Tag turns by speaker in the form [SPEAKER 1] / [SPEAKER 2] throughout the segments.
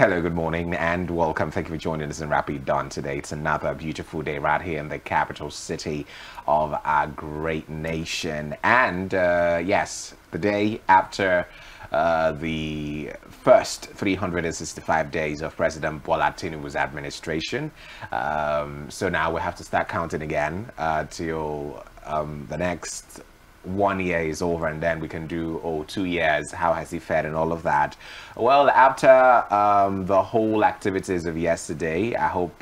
[SPEAKER 1] Hello, good morning, and welcome. Thank you for joining us in Rapid Dawn today. It's another beautiful day right here in the capital city of our great nation. And yes, the day after the first 365 days of President Bola Tinubu's administration. So now we have to start counting again till the next 1 year is over, and then we can do 2 years. How has he fared and all of that? Well, after the whole activities of yesterday, I hope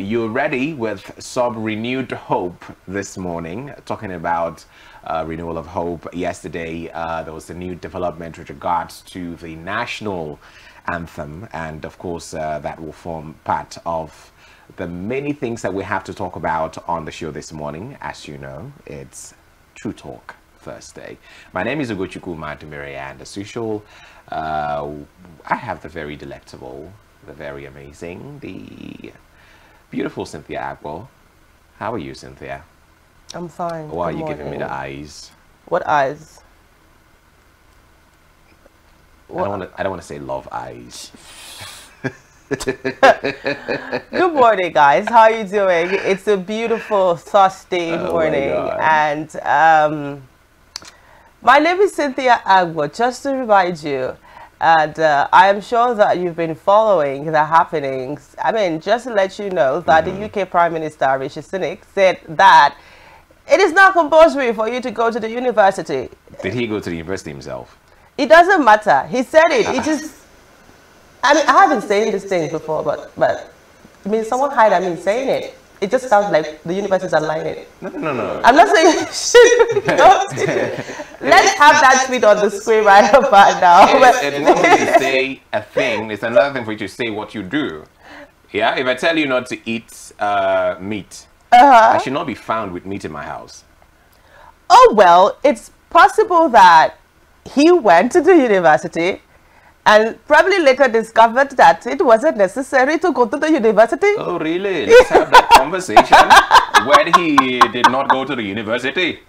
[SPEAKER 1] you're ready with some renewed hope this morning. Talking about renewal of hope, yesterday there was a new development with regards to the national anthem, and of course that will form part of the many things that we have to talk about on the show this morning. As you know, it's True Talk Thursday. My name is Ugochukwu Madumere, and as usual, I have the very delectable, the very amazing, the beautiful Cynthia Agbo. How are you, Cynthia?
[SPEAKER 2] I'm fine.
[SPEAKER 1] Why are you giving me the eyes?
[SPEAKER 2] What eyes?
[SPEAKER 1] I don't want to say love eyes.
[SPEAKER 2] Good morning, guys. How are you doing? It's a beautiful Thursday morning, and my name is Cynthia Agbo. Just to remind you, and I am sure that you've been following the happenings. I mean, just to let you know that the UK Prime Minister Rishi Sunak said that it is not compulsory for you to go to the university.
[SPEAKER 1] Did he go to the university himself?
[SPEAKER 2] It doesn't matter. He said it. It is. I mean, I haven't said this thing before, but I mean, someone hired me saying it. It just sounds like the universities are lying.
[SPEAKER 1] No.
[SPEAKER 2] I'm not saying you should go to. Let's have that tweet on the screen right about now.
[SPEAKER 1] It's one thing to say a thing. It's another thing for you to say what you do. Yeah, if I tell you not to eat meat, I should not be found with meat in my house.
[SPEAKER 2] Oh, well, it's possible that he went to the university and probably later discovered that it wasn't necessary to go to the university.
[SPEAKER 1] Oh, really? Let's have that conversation when he did not go to the university.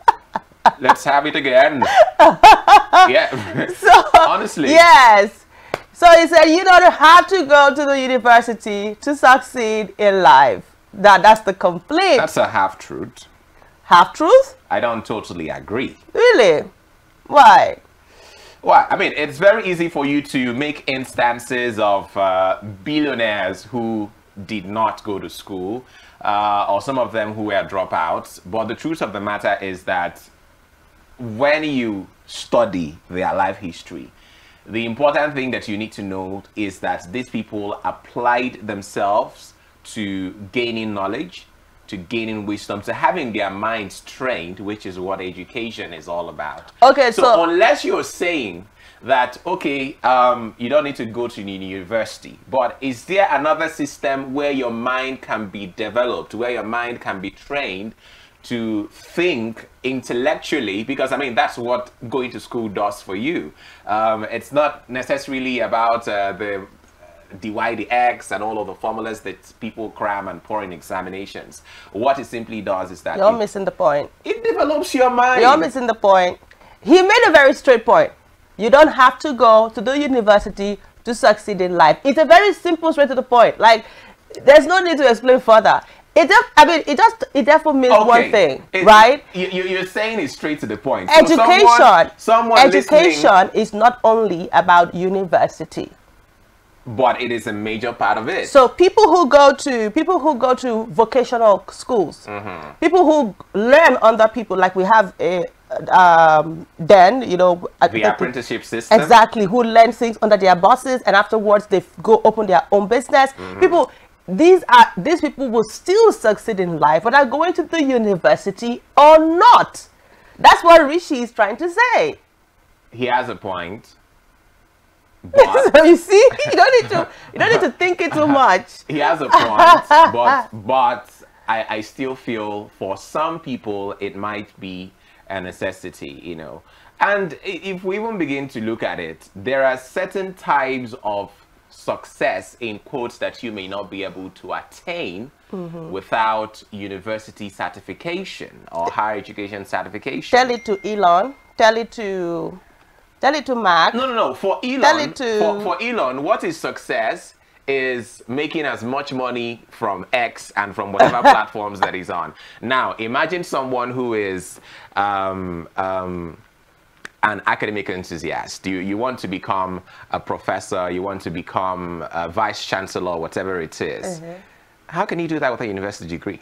[SPEAKER 1] Let's have it again. Yeah.
[SPEAKER 2] So,
[SPEAKER 1] honestly.
[SPEAKER 2] Yes. So he said, you don't have to go to the university to succeed in life. That's the complete.
[SPEAKER 1] That's a half-truth.
[SPEAKER 2] Half-truth?
[SPEAKER 1] I don't totally agree.
[SPEAKER 2] Really? Why?
[SPEAKER 1] Well, I mean, it's very easy for you to make instances of billionaires who did not go to school, or some of them who were dropouts. But the truth of the matter is that when you study their life history, the important thing that you need to know is that these people applied themselves to gaining knowledge, to gaining wisdom, to having their minds trained, which is what education is all about.
[SPEAKER 2] Okay,
[SPEAKER 1] so unless you're saying that, okay, you don't need to go to university, but is there another system where your mind can be developed, where your mind can be trained to think intellectually? Because I mean, that's what going to school does for you. It's not necessarily about the dy, dx, and all of the formulas that people cram and pour in examinations. What it simply does is that
[SPEAKER 2] you're missing the point.
[SPEAKER 1] It develops your mind.
[SPEAKER 2] You're missing the point. He made a very straight point. You don't have to go to the university to succeed in life. It's a very simple, straight to the point. Like, there's no need to explain further. It therefore means one thing, right?
[SPEAKER 1] You're saying it straight to the point.
[SPEAKER 2] Education.
[SPEAKER 1] So
[SPEAKER 2] education is not only about university,
[SPEAKER 1] but it is a major part of it.
[SPEAKER 2] So people who go to vocational schools, people who learn under people, like we have a then, you know,
[SPEAKER 1] the apprenticeship system,
[SPEAKER 2] exactly, who learn things under their bosses, and afterwards they go open their own business. People, these people will still succeed in life, whether going to the university or not. That's what Rishi is trying to say.
[SPEAKER 1] He has a point. But
[SPEAKER 2] so you see, you don't need to think it too much.
[SPEAKER 1] He has a point, but I still feel for some people it might be a necessity, you know. And if we even begin to look at it, there are certain types of success, in quotes, that you may not be able to attain without university certification or higher education certification.
[SPEAKER 2] Tell it to Elon. Tell it to Tell it to Mark.
[SPEAKER 1] No. For Elon,
[SPEAKER 2] Tell it to...
[SPEAKER 1] for Elon, what is success is making as much money from X and from whatever platforms that he's on. Now, imagine someone who is an academic enthusiast. You want to become a professor, you want to become a vice chancellor, whatever it is. How can you do that with a university degree?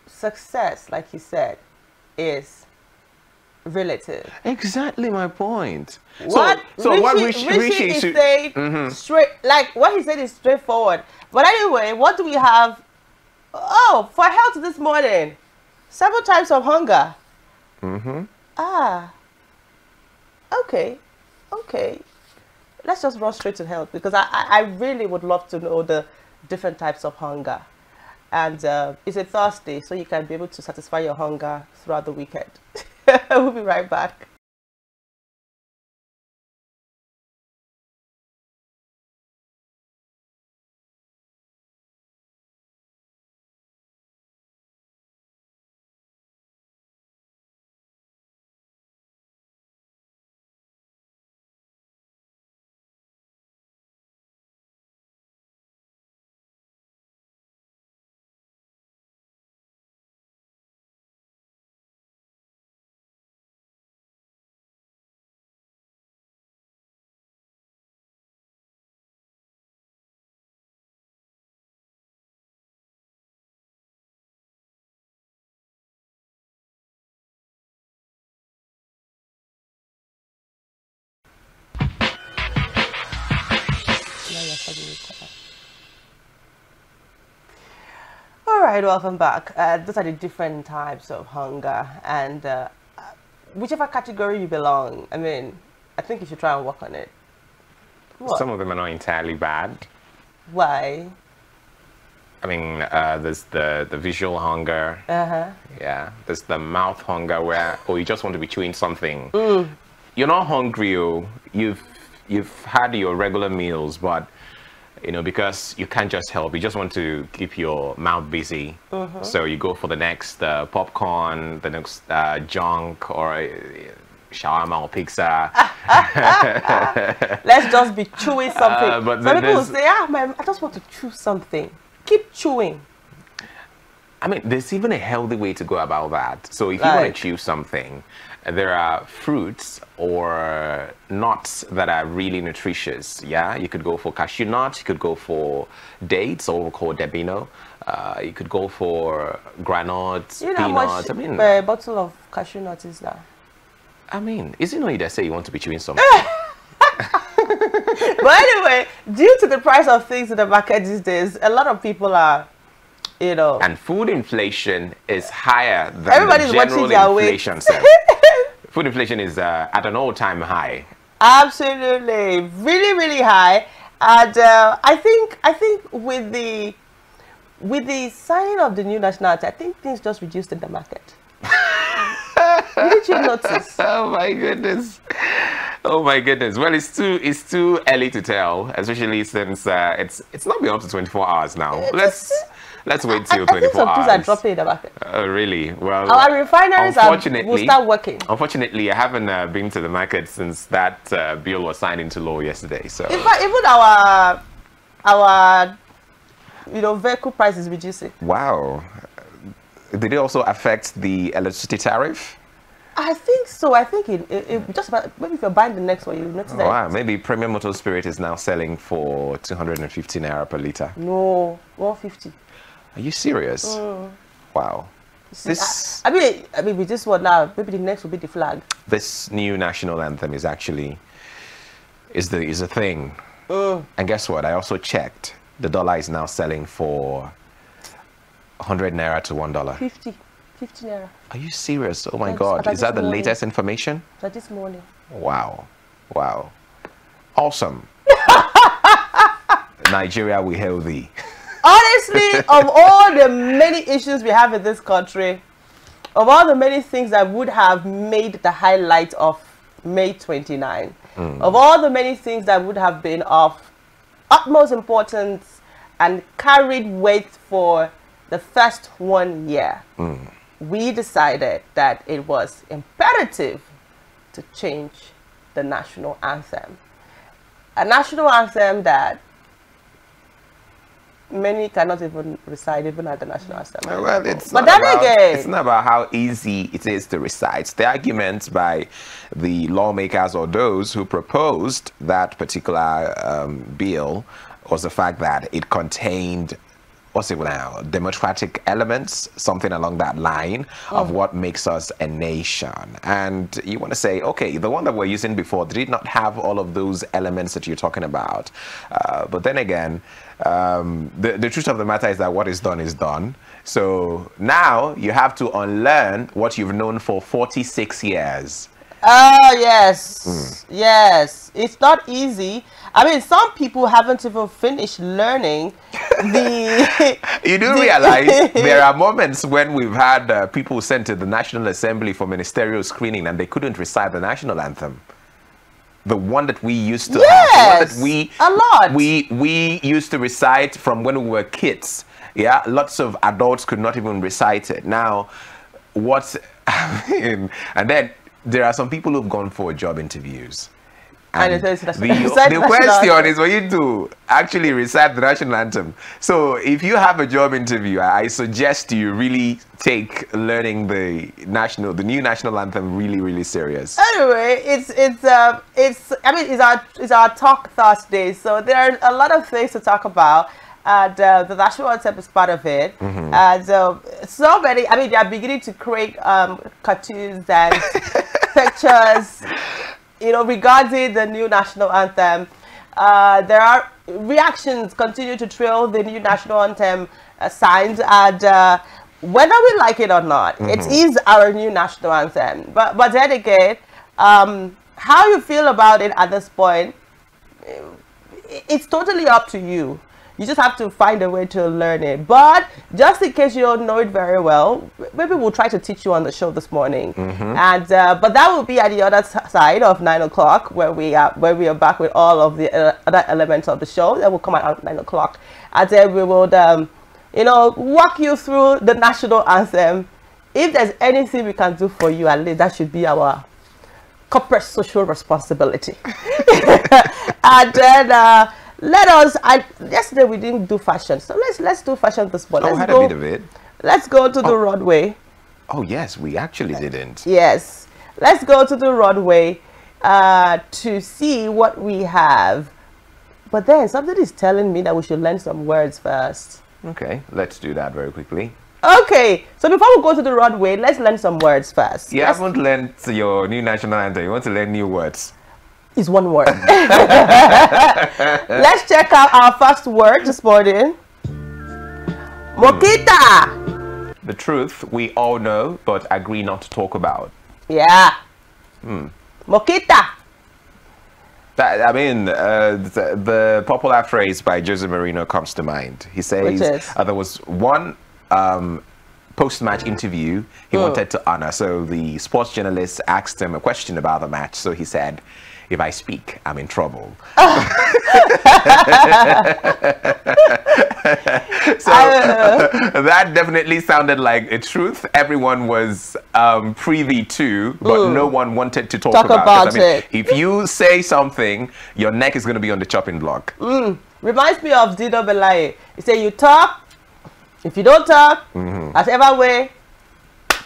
[SPEAKER 2] Success, like you said, is relative.
[SPEAKER 1] Exactly my point.
[SPEAKER 2] What Rishi is saying straight, like what he said is straightforward. But anyway, what do we have? Oh, for health this morning, 7 types of hunger. Okay. Let's just run straight to health, because I really would love to know the different types of hunger. And it's a Thursday, so you can be able to satisfy your hunger throughout the weekend. We'll be right back. All right, welcome back. Those are the different types of hunger, and whichever category you belong, I mean, I think you should try and work on it. What?
[SPEAKER 1] Some of them are not entirely bad.
[SPEAKER 2] Why?
[SPEAKER 1] I mean, there's the visual hunger. Yeah. There's the mouth hunger where, you just want to be chewing something. You're not hungry. You've had your regular meals, but because you can't just help, you just want to keep your mouth busy. So you go for the next popcorn, the next junk, or shawarma or pizza.
[SPEAKER 2] Let's just be chewing something.
[SPEAKER 1] But
[SPEAKER 2] some people will say, man, I just want to chew something. Keep chewing.
[SPEAKER 1] I mean, there's even a healthy way to go about that. So if you want to chew something, there are fruits or nuts that are really nutritious. Yeah, you could go for cashew nuts, you could go for dates, or called dabino. You could go for granules,
[SPEAKER 2] peanuts.
[SPEAKER 1] How
[SPEAKER 2] much a bottle of cashew nuts is now?
[SPEAKER 1] I mean, isn't it that say you want to be chewing something?
[SPEAKER 2] But anyway, due to the price of things in the market these days, a lot of people are,
[SPEAKER 1] And food inflation is higher than
[SPEAKER 2] everybody's
[SPEAKER 1] the general
[SPEAKER 2] watching their
[SPEAKER 1] inflation. Food inflation is at an all-time high.
[SPEAKER 2] Absolutely, really, really high. And I think with the signing of the new national anthem, I think things just reduced in the market. Did you notice?
[SPEAKER 1] Oh my goodness. Oh my goodness. Well, it's too early to tell, especially since it's not been up to 24 hours now. Let's wait till 24 hours. I think some
[SPEAKER 2] things are dropping in the market.
[SPEAKER 1] Really? Well,
[SPEAKER 2] our refineries will start working.
[SPEAKER 1] Unfortunately, I haven't been to the market since that bill was signed into law yesterday. So
[SPEAKER 2] in fact, even our vehicle price is reducing.
[SPEAKER 1] Wow. Did it also affect the electricity tariff?
[SPEAKER 2] I think so. I think it just about, maybe if you're buying the next one, you notice that.
[SPEAKER 1] Wow, maybe Premium Motor Spirit is now selling for 250 naira per liter.
[SPEAKER 2] No, 150.
[SPEAKER 1] Are you serious? Wow.
[SPEAKER 2] See, I mean, with this one now, maybe the next will be the flag.
[SPEAKER 1] This new national anthem is actually is a thing. And guess what? I also checked. The dollar is now selling for 100 naira to $1.
[SPEAKER 2] 50 naira.
[SPEAKER 1] Are you serious? Oh my God. Is that the latest information?
[SPEAKER 2] That this morning.
[SPEAKER 1] Wow. Wow. Awesome. Nigeria, we hail thee.
[SPEAKER 2] Honestly, of all the many issues we have in this country, of all the many things that would have made the highlight of May 29, of all the many things that would have been of utmost importance and carried weight for the first 1 year, we decided that it was imperative to change the national anthem. A national anthem that many cannot even recite even at the national anthem.
[SPEAKER 1] Well, it's
[SPEAKER 2] but
[SPEAKER 1] not
[SPEAKER 2] then
[SPEAKER 1] about,
[SPEAKER 2] again,
[SPEAKER 1] it's not about how easy it is to recite. The argument by the lawmakers or those who proposed that particular bill was the fact that it contained, what's it now, democratic elements, something along that line of what makes us a nation. And you want to say, okay, the one that we're using before did not have all of those elements that you're talking about. But then again, the truth of the matter is that what is done is done. So now you have to unlearn what you've known for 46 years.
[SPEAKER 2] Oh, yes. Yes. It's not easy. I mean, some people haven't even finished learning the...
[SPEAKER 1] You do realize there are moments when we've had people sent to the National Assembly for ministerial screening and they couldn't recite the national anthem. The one that we used to have. The one that we used to recite from when we were kids. Yeah, lots of adults could not even recite it. Now, what's... and then there are some people who've gone for job interviews. And the question is for you to actually recite the national anthem. So if you have a job interview, I suggest you really take learning the new national anthem really serious.
[SPEAKER 2] Anyway, it's our Talk Thursday, so there are a lot of things to talk about. And the national anthem is part of it. And so many, I mean, they are beginning to create cartoons and pictures, you know, regarding the new national anthem. There are reactions continue to trail the new national anthem signs, and whether we like it or not, it is our new national anthem. But then again, how you feel about it at this point, it's totally up to you. You just have to find a way to learn it. But just in case you don't know it very well, maybe we'll try to teach you on the show this morning. And but that will be at the other side of 9 o'clock, where we are back with all of the other elements of the show that will come out at 9 o'clock. And then we will, you know, walk you through the national anthem. If there's anything we can do for you, at least that should be our corporate social responsibility. And then. Let us. Yesterday we didn't do fashion, so let's do fashion this morning.
[SPEAKER 1] Had a bit of it.
[SPEAKER 2] Let's go to the runway.
[SPEAKER 1] Oh yes, we actually didn't.
[SPEAKER 2] Yes, let's go to the runway to see what we have. But then something is telling me that we should learn some words first.
[SPEAKER 1] Okay, let's do that very quickly.
[SPEAKER 2] Okay, so before we go to the runway, let's learn some words first.
[SPEAKER 1] You haven't learned your new national anthem. You want to learn new words.
[SPEAKER 2] Is one word. Let's check out our first word this morning. Mokita.
[SPEAKER 1] The truth we all know but agree not to talk about.
[SPEAKER 2] Yeah. Mokita.
[SPEAKER 1] I mean, the popular phrase by Jose Mourinho comes to mind. He says there was one post-match interview he wanted to honor. So the sports journalist asked him a question about the match. So he said, "If I speak, I'm in trouble." So that definitely sounded like a truth everyone was privy to, but no one wanted to talk about it. I mean, if you say something, your neck is going to be on the chopping block.
[SPEAKER 2] Reminds me of Dido Belaye. He said, you talk, if you don't talk, whatever way.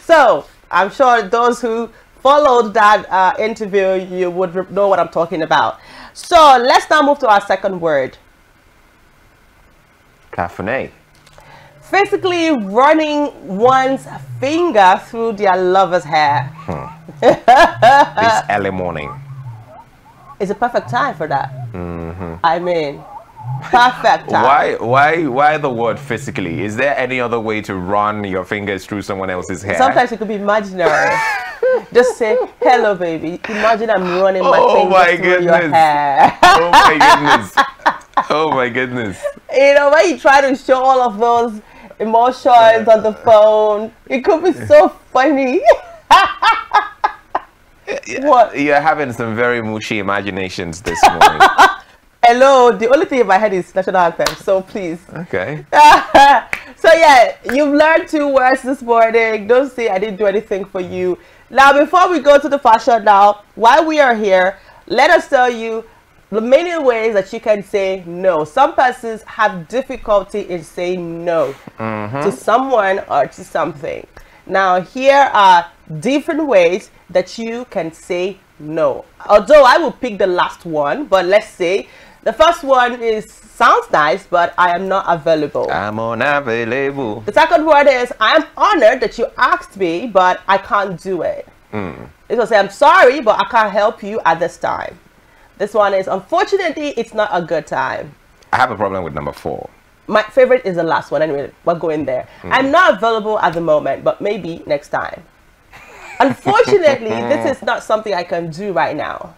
[SPEAKER 2] So I'm sure those who followed that interview, you would know what I'm talking about. So let's now move to our second word.
[SPEAKER 1] Caffeine.
[SPEAKER 2] Physically running one's finger through their lover's hair.
[SPEAKER 1] This early morning.
[SPEAKER 2] It's a perfect time for that. I mean, perfect time.
[SPEAKER 1] Why the word physically? Is there any other way to run your fingers through someone else's hair?
[SPEAKER 2] Sometimes it could be imaginary. Just say, hello, baby. Imagine I'm running my fingers through your hair.
[SPEAKER 1] Oh my goodness. Oh my goodness.
[SPEAKER 2] You know, when you try to show all of those emotions on the phone, it could be so funny. What?
[SPEAKER 1] You're having some very mushy imaginations this morning.
[SPEAKER 2] Hello, the only thing in my head is national anthem, so please.
[SPEAKER 1] Okay.
[SPEAKER 2] So yeah, you've learned 2 words this morning. Don't say I didn't do anything for you. Now, before we go to the fashion now, while we are here, let us tell you the many ways that you can say no. Some persons have difficulty in saying no to someone or to something. Now, here are different ways that you can say no. Although I will pick the last one, but let's say the first one sounds nice, but I am not available.
[SPEAKER 1] I'm unavailable.
[SPEAKER 2] The second word is I am honored that you asked me, but I can't do it. It will say I'm sorry, but I can't help you at this time. This one is unfortunately it's not a good time.
[SPEAKER 1] I have a problem with number 4.
[SPEAKER 2] My favorite is the last one. Anyway, we're going there. I'm not available at the moment, but maybe next time. Unfortunately, this is not something I can do right now.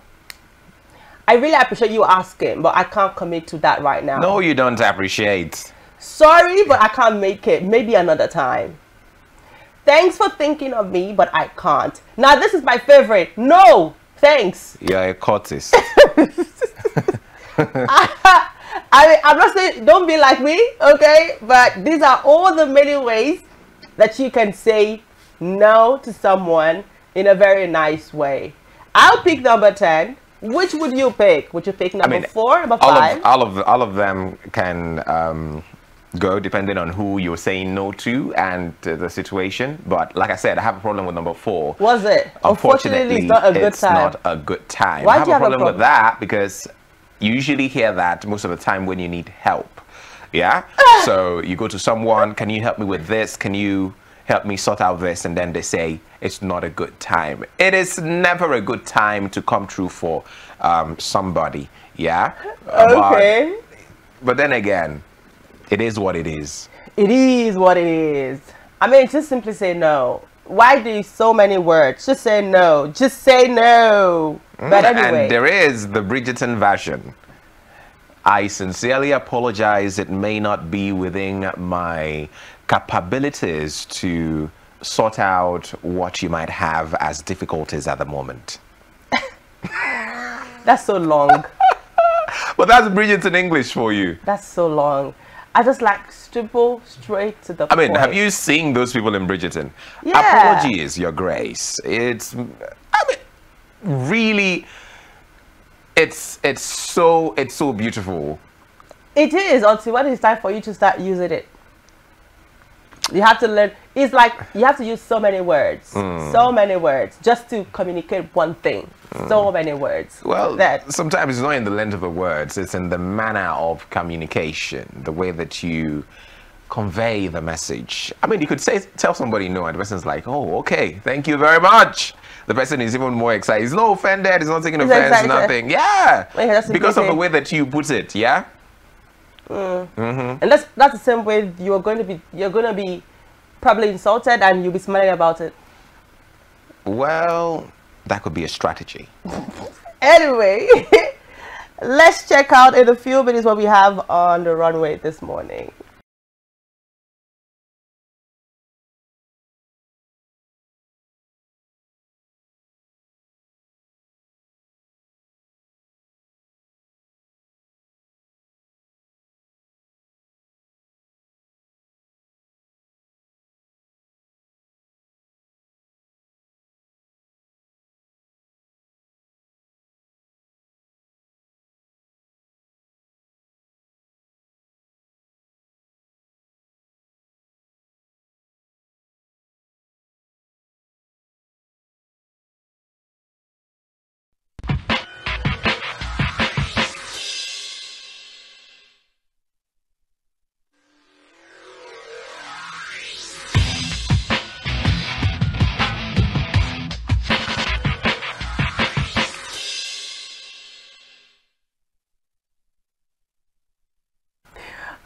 [SPEAKER 2] I really appreciate you asking, but I can't commit to that right now.
[SPEAKER 1] No, you don't appreciate.
[SPEAKER 2] Sorry, but I can't make it. Maybe another time. Thanks for thinking of me, but I can't. Now, this is my favorite. No, thanks.
[SPEAKER 1] You're a courtist.
[SPEAKER 2] I mean, I'm not saying don't be like me, okay? But these are all the many ways that you can say no to someone in a very nice way. I'll pick number 10. Which would you pick? Would you pick number 4, number 5?
[SPEAKER 1] All of them can go depending on who you're saying no to and the situation. But like I said, I have a problem with number 4.
[SPEAKER 2] Was it? Unfortunately, it's not a good time.
[SPEAKER 1] It's not a good time.
[SPEAKER 2] Why
[SPEAKER 1] I have
[SPEAKER 2] do you
[SPEAKER 1] a problem with that because you usually hear that most of the time when you need help. Yeah? So you go to someone, can you help me with this? Can you help me sort out this? And then they say it's not a good time. It is never a good time to come through for somebody. Yeah?
[SPEAKER 2] Okay.
[SPEAKER 1] But then again, it is what it is.
[SPEAKER 2] It is what it is. I mean, just simply say no. Why do so many words? Just say no. Just say no. But anyway.
[SPEAKER 1] And there is the Bridgerton version. I sincerely apologize. It may not be within my capabilities to sort out what you might have as difficulties at the moment.
[SPEAKER 2] That's so long.
[SPEAKER 1] But that's Bridgerton English for you.
[SPEAKER 2] That's so long. I just like simple, straight to the point.
[SPEAKER 1] I mean, have you seen those people in Bridgerton?
[SPEAKER 2] Yeah.
[SPEAKER 1] Apologies, Your Grace. It's, I mean, really, it's so beautiful.
[SPEAKER 2] It is until when it's time for you to start using it. You have to learn. It's like you have to use so many words, so many words just to communicate one thing. So many words.
[SPEAKER 1] Well, sometimes it's not in the length of the words, it's in the manner of communication, the way that you convey the message. I mean, you could tell somebody no, and the person's like, oh, okay, thank you very much. The person is even more excited. He's not offended, he's not taking offense, nothing. Yeah, because of the way that you put it, yeah?
[SPEAKER 2] And that's the same way you're going to be probably insulted and you'll be smiling about it.
[SPEAKER 1] Well, that could be a strategy.
[SPEAKER 2] Anyway, let's check out in a few minutes what we have on the runway this morning.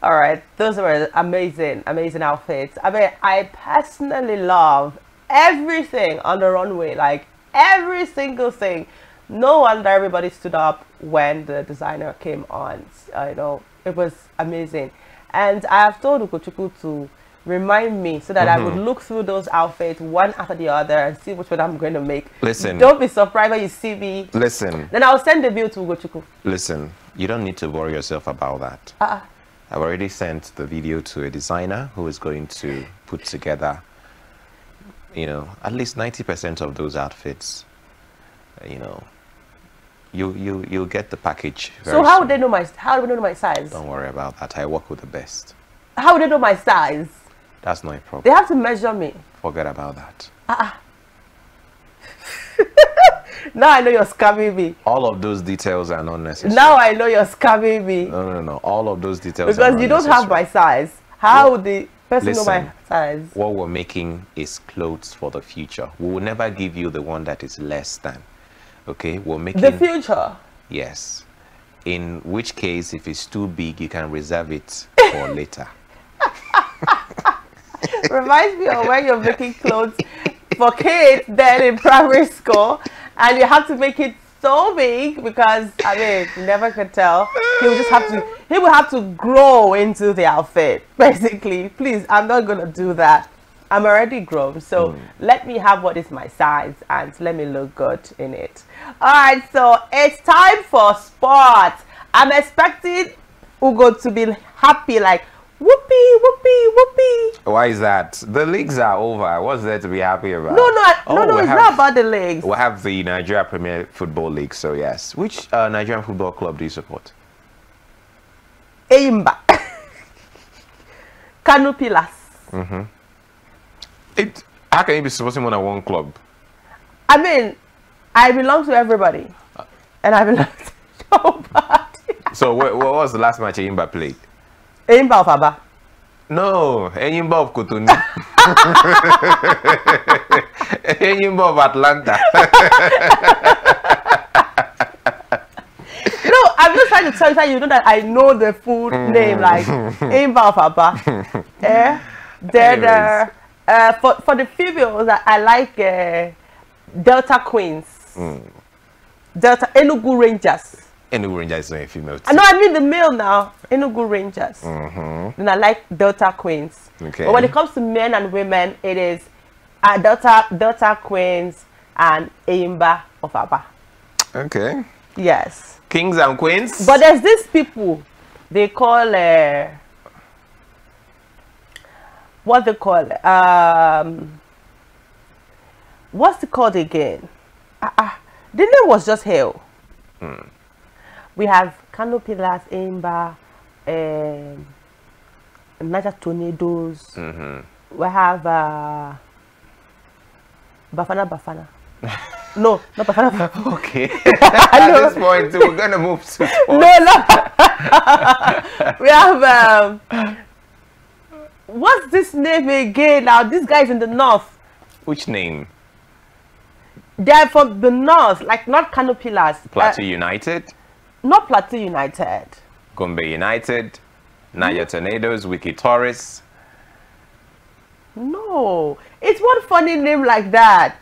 [SPEAKER 2] All right, those were amazing outfits. I mean, I personally love everything on the runway, like every single thing. No wonder everybody stood up when the designer came on. You know, it was amazing. And I have told Ugochukwu to remind me so that I would look through those outfits one after the other and see which one I'm going to make.
[SPEAKER 1] Listen.
[SPEAKER 2] Don't be surprised when you see me.
[SPEAKER 1] Listen.
[SPEAKER 2] Then I'll send the bill to Ugochukwu.
[SPEAKER 1] Listen, you don't need to worry yourself about that. I've already sent the video to a designer who is going to put together, you know, at least 90% of those outfits, you know, You'll get the package.
[SPEAKER 2] So how would they know how would they know my size?
[SPEAKER 1] Don't worry about that. I work with the best.
[SPEAKER 2] How would they know my size?
[SPEAKER 1] That's not a problem.
[SPEAKER 2] They have to measure me.
[SPEAKER 1] Forget about that.
[SPEAKER 2] Now I know you're scamming me.
[SPEAKER 1] All of those details are not necessary.
[SPEAKER 2] Now I know you're scamming me.
[SPEAKER 1] No. All of those details
[SPEAKER 2] because you don't have my size. How would the person know my size?
[SPEAKER 1] What we're making is clothes for the future. We will never give you the one that is less than. Okay, we're making
[SPEAKER 2] the future.
[SPEAKER 1] Yes. In which case, if it's too big, you can reserve it for later.
[SPEAKER 2] Reminds me of when you're making clothes for kids then in primary school, and you have to make it so big because I mean you never could tell. He will have to grow into the outfit basically. Please, I'm not gonna do that. I'm already grown, so let me have what is my size and let me look good in it. All right, so it's time for sports. I'm expecting Ugo to be happy, like whoopee, whoopee, whoopee.
[SPEAKER 1] Why is that? The leagues are over. What's there to be happy about?
[SPEAKER 2] No, it's not about the leagues.
[SPEAKER 1] We have the Nigeria Premier Football League, so yes. Which Nigerian football club do you support?
[SPEAKER 2] Eimba. Kano Pillars.
[SPEAKER 1] How can you be supporting more than one club?
[SPEAKER 2] I mean, I belong to everybody. And I belong to nobody.
[SPEAKER 1] So what was the last match Eimba played?
[SPEAKER 2] Eimba of Aba.
[SPEAKER 1] No, Eimba of Cotonou. Eimba of Atlanta.
[SPEAKER 2] No, I'm just trying to tell you that you know that I know the full name, like Eimba of Aba. For the females, I like Delta Queens. Delta Enugu Rangers.
[SPEAKER 1] Enugu Rangers is not a female team.
[SPEAKER 2] No, I mean the male now. Enugu Rangers. Then I like Delta Queens.
[SPEAKER 1] Okay.
[SPEAKER 2] But when it comes to men and women, it is Delta Queens and Eimba of Aba.
[SPEAKER 1] Okay.
[SPEAKER 2] Yes.
[SPEAKER 1] Kings and Queens.
[SPEAKER 2] But there's these people they call what they call what's it called again? The name was just hell. We have Kano Pillars, Eimba, Niger Tornadoes. We have Bafana. No, not Bafana.
[SPEAKER 1] Okay. At this point, we're gonna move to sports.
[SPEAKER 2] No. We have what's this name again? Now this guy's in the north.
[SPEAKER 1] Which name?
[SPEAKER 2] They're from the north, like not Kano Pillars.
[SPEAKER 1] Plateau United.
[SPEAKER 2] Not Plateau United.
[SPEAKER 1] Gombe United. Niger Tornadoes. Wiki Taurus.
[SPEAKER 2] No, it's one funny name like that.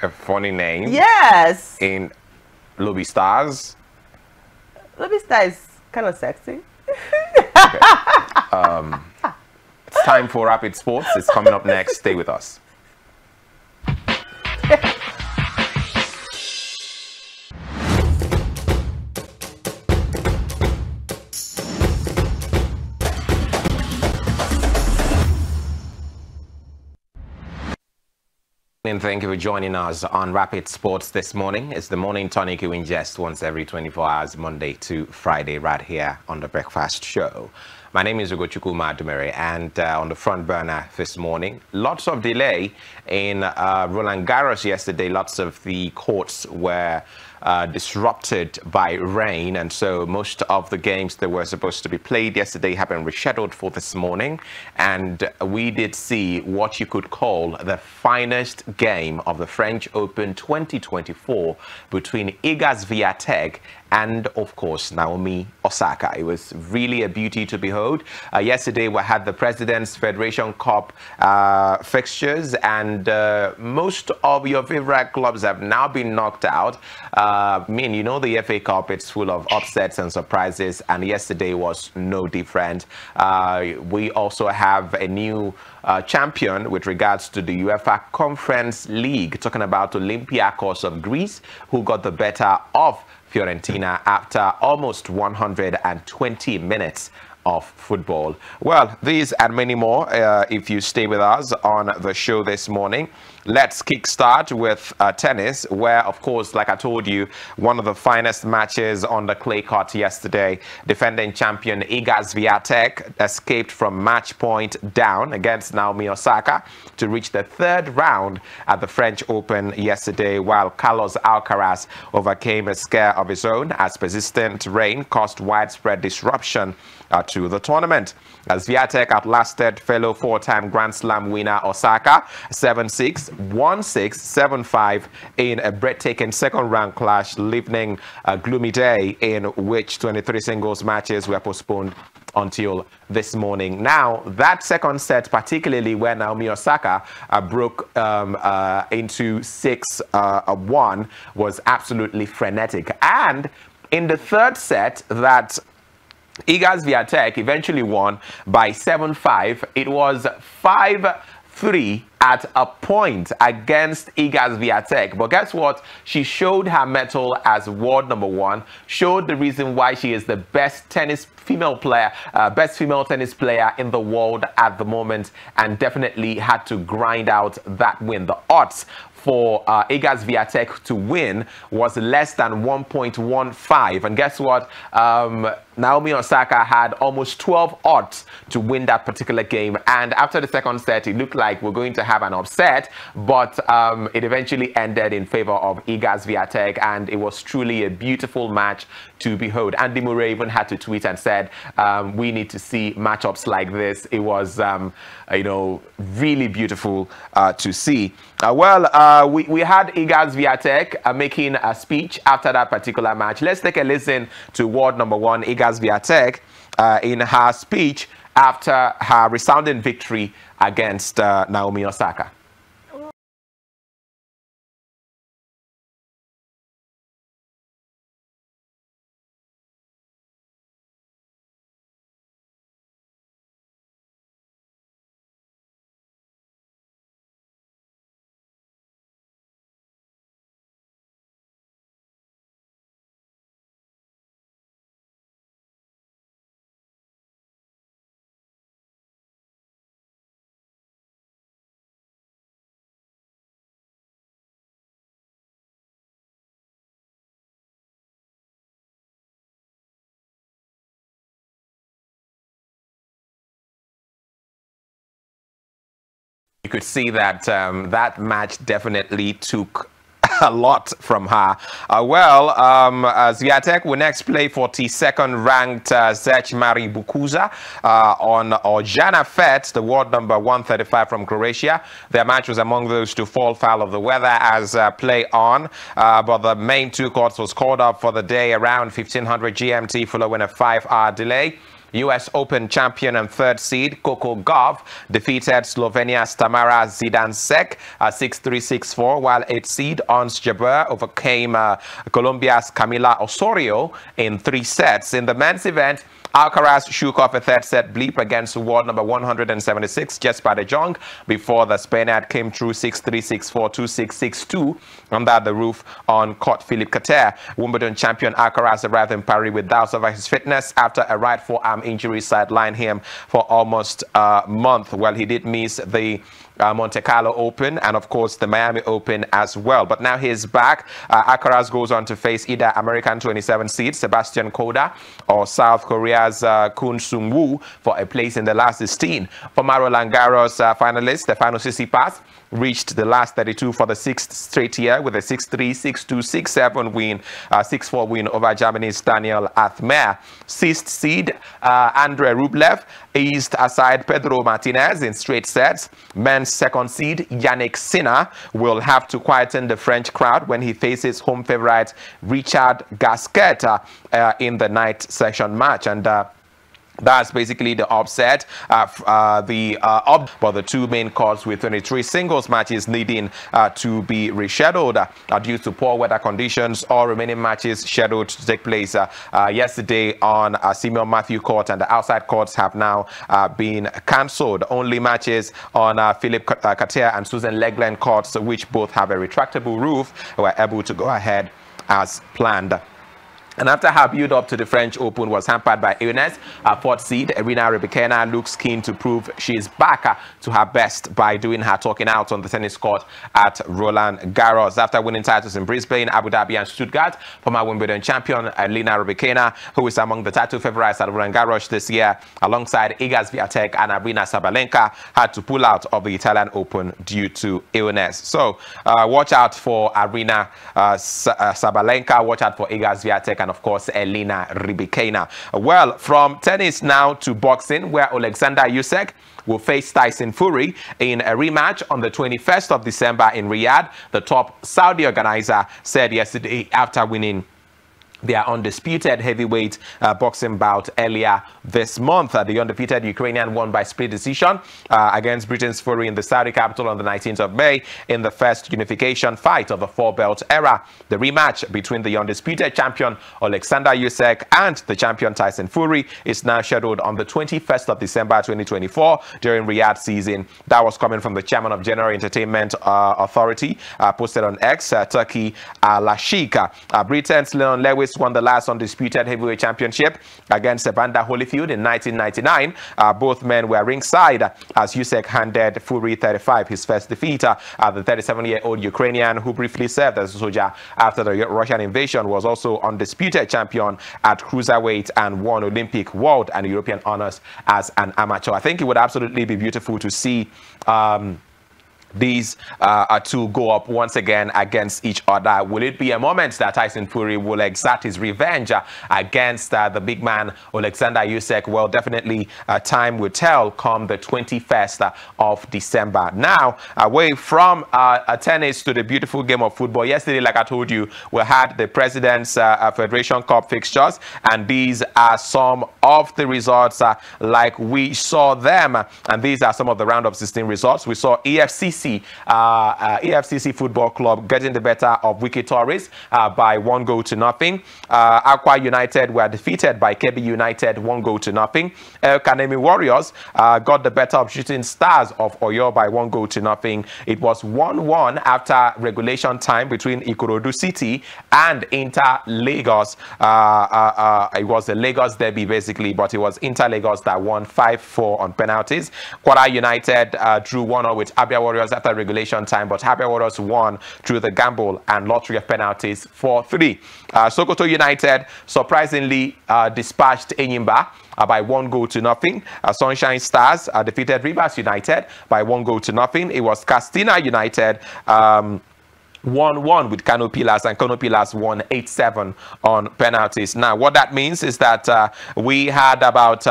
[SPEAKER 1] A funny name.
[SPEAKER 2] Yes.
[SPEAKER 1] In Lobby Stars.
[SPEAKER 2] Lobby Star is kind of sexy.
[SPEAKER 1] Okay. It's time for Rapid Sports. It's coming up next. Stay with us. And thank you for joining us on Rapid Sports this morning. It's the morning tonic you ingest once every 24 hours, Monday to Friday, right here on The Breakfast Show. My name is Ugochukwu Madumere, and on the front burner this morning, lots of delay in Roland Garros yesterday. Lots of the courts were disrupted by rain, and so most of the games that were supposed to be played yesterday have been rescheduled for this morning. And we did see what you could call the finest game of the French Open 2024 between Iga Swiatek and, of course, Naomi Osaka. It was really a beauty to behold. Yesterday, we had the President's Federation Cup fixtures, and most of your favorite clubs have now been knocked out. You know the FA Cup, it's full of upsets and surprises, and yesterday was no different. We also have a new champion with regards to the UEFA Conference League, talking about Olympiacos of Greece, who got the better of Fiorentina after almost 120 minutes of football. Well, these and many more, if you stay with us on the show this morning. Let's kickstart with tennis, where, of course, like I told you, one of the finest matches on the clay court yesterday. Defending champion Iga Swiatek escaped from match point down against Naomi Osaka to reach the third round at the French Open yesterday, while Carlos Alcaraz overcame a scare of his own as persistent rain caused widespread disruption to the tournament. Swiatek outlasted fellow four-time Grand Slam winner Osaka 7-6, 1-6, 7-5 in a breathtaking second-round clash, leaving a gloomy day in which 23 singles matches were postponed until this morning. Now, that second set, particularly when Naomi Osaka broke into 6-1, was absolutely frenetic. And in the third set, that Iga Swiatek eventually won by 7-5. It was 5-3 at a point against Iga Swiatek. But guess what? She showed her mettle as world number one, showed the reason why she is the best female tennis player in the world at the moment, and definitely had to grind out that win. The odds for Iga Swiatek to win was less than 1.15. And guess what? Naomi Osaka had almost 12 odds to win that particular game. And after the second set, it looked like we're going to have an upset, but it eventually ended in favor of Iga Swiatek, and it was truly a beautiful match to behold. Andy Murray even had to tweet and said, we need to see matchups like this. It was, really beautiful to see. We had Iga Swiatek making a speech after that particular match. Let's take a listen to world number one, Iga Swiatek, in her speech after her resounding victory against Naomi Osaka. You could see that that match definitely took a lot from her. Swiatek will next play 42nd ranked Zech-Mari Bukuza on Orjana Fet, the world number 135 from Croatia. Their match was among those to fall foul of the weather as play on, but the main two courts was called up for the day around 1500 GMT following a 5-hour delay. U.S. Open champion and third seed Coco Gauff defeated Slovenia's Tamara Zidansek 6-3, 6-4, while eighth seed Ons Jabeur overcame Colombia's Camila Osorio in 3 sets. In the men's event, Alcaraz shook off a third set bleep against world number 176 Jesper de Jong before the Spaniard came through 6-3, 6-4, 2-6, 6-2 under the roof on court Philippe Cater. Wimbledon champion Alcaraz arrived in Paris with doubts over his fitness after a right forearm injury sidelined him for almost a month. Well, he did miss the Monte Carlo Open and, of course, the Miami Open as well. But now he's back. Alcaraz goes on to face either American 27 seed Sebastian Koda or South Korea's Kun Sung-woo for a place in the last 16. Former Roland Garros finalist Stefano Tsitsipas reached the last 32 for the 6th straight year with a 6-3, 6-2, 6-7 win, 6-4 win over Germany's Daniel Athmer. 6th seed Andrei Rublev eased aside Pedro Martinez in straight sets. Men's second seed Yannick Sinner will have to quieten the French crowd when he faces home favorite Richard Gasquet in the night session match. And that's basically the upset. But the two main courts with 23 singles matches needing to be rescheduled due to poor weather conditions. All remaining matches scheduled to take place yesterday on Simeon Matthew Court, and the outside courts have now been cancelled. Only matches on Philippe Cater and Susan Leglen courts, which both have a retractable roof, were able to go ahead as planned. And after her build-up to the French Open was hampered by illness, fourth seed Irina Rybakina looks keen to prove she is back to her best by doing her talking out on the tennis court at Roland Garros. After winning titles in Brisbane, Abu Dhabi and Stuttgart, former Wimbledon champion Irina Rybakina, who is among the title favorites at Roland Garros this year, alongside Iga Swiatek and Aryna Sabalenka, had to pull out of the Italian Open due to illness. So watch out for Aryna Sabalenka, watch out for Iga Swiatek, and of course Irina Rybakina. Well, from tennis now to boxing, where Alexander Usyk will face Tyson Fury in a rematch on the 21st of December in Riyadh. The top Saudi organizer said yesterday after winning their undisputed heavyweight boxing bout earlier this month. The undefeated Ukrainian won by split decision against Britain's Fury in the Saudi capital on the 19th of May in the first unification fight of the four-belt era. The rematch between the undisputed champion Alexander Usyk and the champion Tyson Fury is now scheduled on the 21st of December 2024 during Riyadh season. That was coming from the chairman of General Entertainment Authority, posted on X, Turkey Al-Ashik. Britain's Leon Lewis won the last undisputed heavyweight championship against Evander Holyfield in 1999. Both men were ringside as Usyk handed Fury 35 his first defeat. The 37-year-old Ukrainian, who briefly served as a soldier after the Russian invasion, was also undisputed champion at cruiserweight and won Olympic, world and European honors as an amateur. I think it would absolutely be beautiful to see these two go up once again against each other. Will it be a moment that Tyson Fury will exert his revenge against the big man Alexander Usyk? Well, definitely time will tell come the 21st of December. Now, away from tennis to the beautiful game of football. Yesterday, like I told you, we had the President's Federation Cup fixtures, and these are some of the results like we saw them. And these are some of the round of 16 results. We saw EFCC Football Club getting the better of Wiki Tourist by 1-0. Aqua United were defeated by KB United 1-0. El Kanemi Warriors got the better of Shooting Stars of Oyo by 1-0. It was 1-1 after regulation time between Ikorodu City and Inter Lagos. It was the Lagos derby basically, but it was Inter Lagos that won 5-4 on penalties. Kwara United drew 1-0 with Abia Warriors after regulation time, but Abia Warriors won through the gamble and lottery of penalties 4-3. Sokoto United surprisingly dispatched Enyimba by 1-0. Sunshine Stars defeated Rivers United by 1-0. It was Castina United 1-1 with Kano Pillars, and Kano Pillars won 8-7 on penalties. Now, what that means is that we had about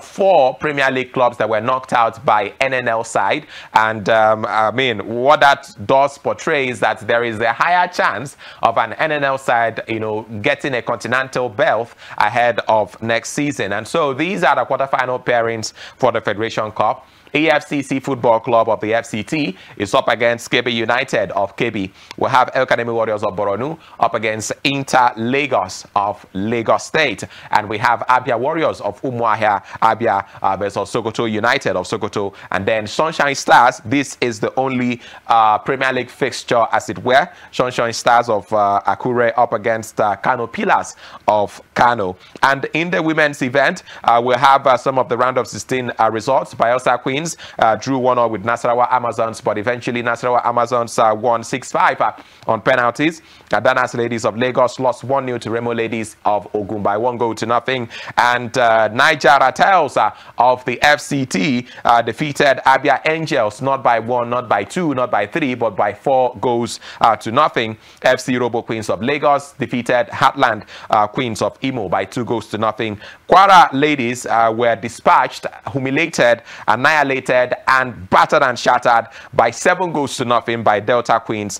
[SPEAKER 1] 4 Premier League clubs that were knocked out by NNL side, and I mean, what that does portray is that there is a higher chance of an NNL side, you know, getting a continental berth ahead of next season. And so these are the quarterfinal pairings for the Federation Cup. AFCC Football Club of the FCT is up against KB United of KB. We'll have El Kanemi Warriors of Boronu up against Inter Lagos of Lagos State. And we have Abia Warriors of Umuahia, Abia versus Sokoto United of Sokoto. And then Sunshine Stars, this is the only Premier League fixture as it were. Sunshine Stars of Akure up against Kano Pillars of Kano. And in the women's event, we'll have some of the round of 16 results. Bayelsa Queens drew 1-0 with Nasarawa Amazons, but eventually Nasarawa Amazons won 6-5 on penalties. Danas Ladies of Lagos lost 1-0 to Remo Ladies of Ogun by 1-0. And Niger Ratels of the FCT defeated Abia Angels not by 1, not by 2, not by 3, but by 4 goals to nothing. FC Robo Queens of Lagos defeated Heartland Queens of Imo by 2 goals to nothing. Kwara Ladies were dispatched, humiliated, annihilated, and battered and shattered by 7 goals to nothing by Delta Queens.